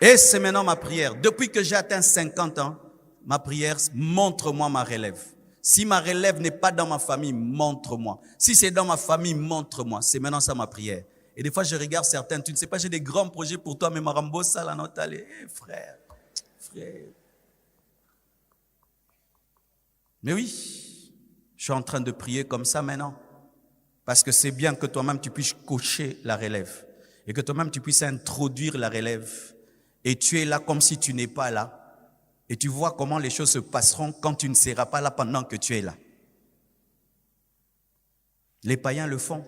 Et c'est maintenant ma prière. Depuis que j'ai atteint 50 ans, ma prière, montre-moi ma relève. Si ma relève n'est pas dans ma famille, montre-moi. Si c'est dans ma famille, montre-moi. C'est maintenant ça ma prière. Et des fois, je regarde certains, tu ne sais pas, j'ai des grands projets pour toi, mais Marambo, ça, la note, allez, frère, Mais oui, je suis en train de prier comme ça maintenant. Parce que c'est bien que toi-même tu puisses coacher la relève. Et que toi-même tu puisses introduire la relève. Et tu es là comme si tu n'es pas là. Et tu vois comment les choses se passeront quand tu ne seras pas là pendant que tu es là. Les païens le font.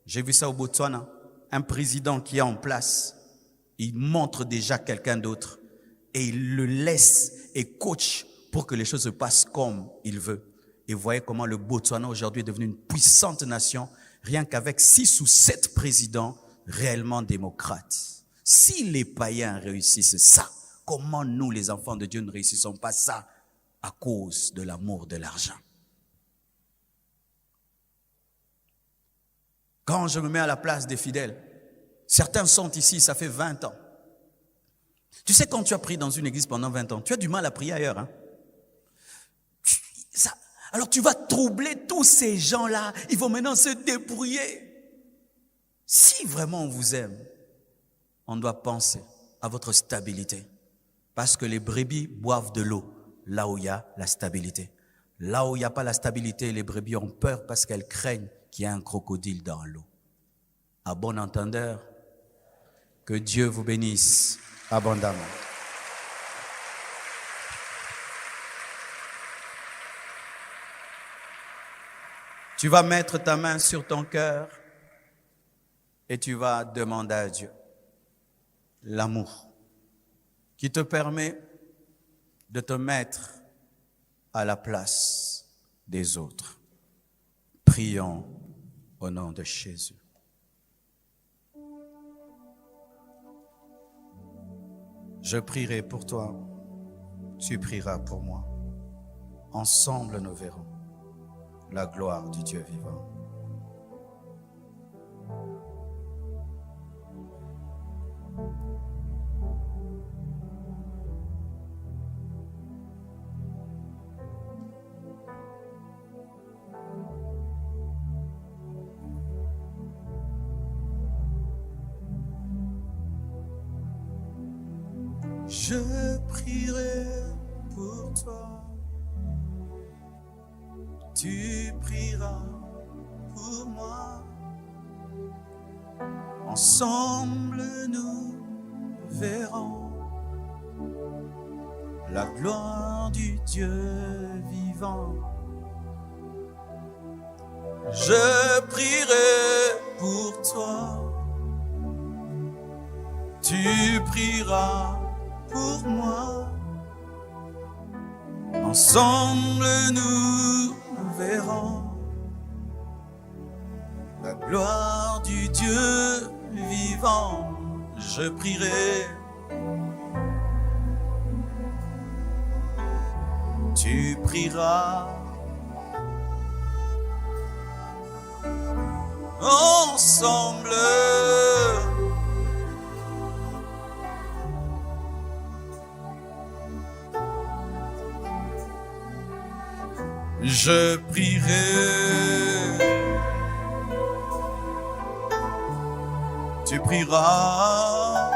J'ai vu ça au Botswana. Un président qui est en place, il montre déjà quelqu'un d'autre. Et il le laisse et coach pour que les choses se passent comme il veut. Et vous voyez comment le Botswana aujourd'hui est devenu une puissante nation, rien qu'avec 6 ou 7 présidents réellement démocrates. Si les païens réussissent ça, comment nous, les enfants de Dieu, ne réussissons pas ça à cause de l'amour de l'argent? Quand je me mets à la place des fidèles, certains sont ici, ça fait 20 ans. Tu sais, quand tu as prié dans une église pendant 20 ans, tu as du mal à prier ailleurs. Hein? Alors tu vas troubler tous ces gens-là. Ils vont maintenant se débrouiller. Si vraiment on vous aime, on doit penser à votre stabilité. Parce que les brebis boivent de l'eau là où il y a la stabilité. Là où il n'y a pas la stabilité, les brebis ont peur parce qu'elles craignent qu'il y ait un crocodile dans l'eau. À bon entendeur, que Dieu vous bénisse abondamment. Tu vas mettre ta main sur ton cœur et tu vas demander à Dieu l'amour qui te permet de te mettre à la place des autres. Prions au nom de Jésus. Je prierai pour toi, tu prieras pour moi. Ensemble, nous verrons la gloire du Dieu vivant.
Je prierai pour toi, tu prieras pour moi. Ensemble nous verrons la gloire du Dieu vivant. Je prierai pour toi, tu prieras pour moi. Ensemble nous verrons la gloire du Dieu vivant. Je prierai, tu prieras. Ensemble je prierai, tu prieras.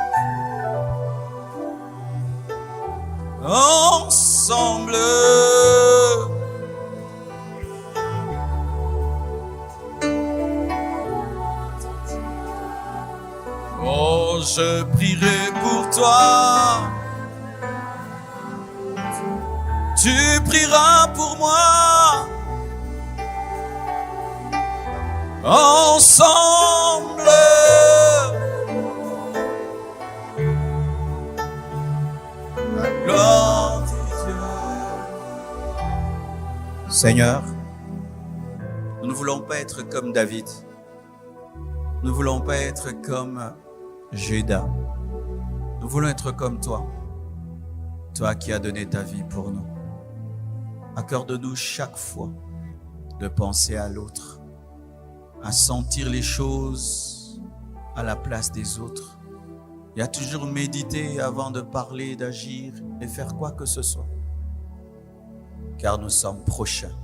Ensemble oh, je prierai pour toi, tu prieras pour moi. Ensemble la gloire de Dieu.
Seigneur, nous ne voulons pas être comme David. Nous ne voulons pas être comme Judas. Nous voulons être comme toi. Toi qui as donné ta vie pour nous. Accorde-nous chaque fois de penser à l'autre, à sentir les choses à la place des autres. Et à toujours méditer avant de parler, d'agir et faire quoi que ce soit. Car nous sommes prochains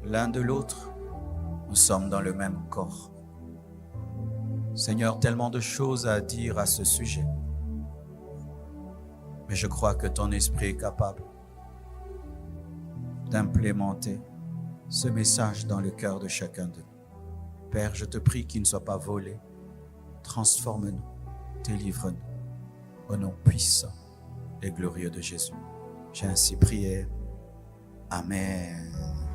l'un de l'autre. Nous sommes dans le même corps. Seigneur, tellement de choses à dire à ce sujet. Mais je crois que ton esprit est capable
d'implémenter ce message dans le cœur de chacun de nous. Père, je te prie qu'il ne soit pas volé. Transforme-nous, délivre-nous, au nom puissant et glorieux de Jésus. J'ai ainsi prié. Amen.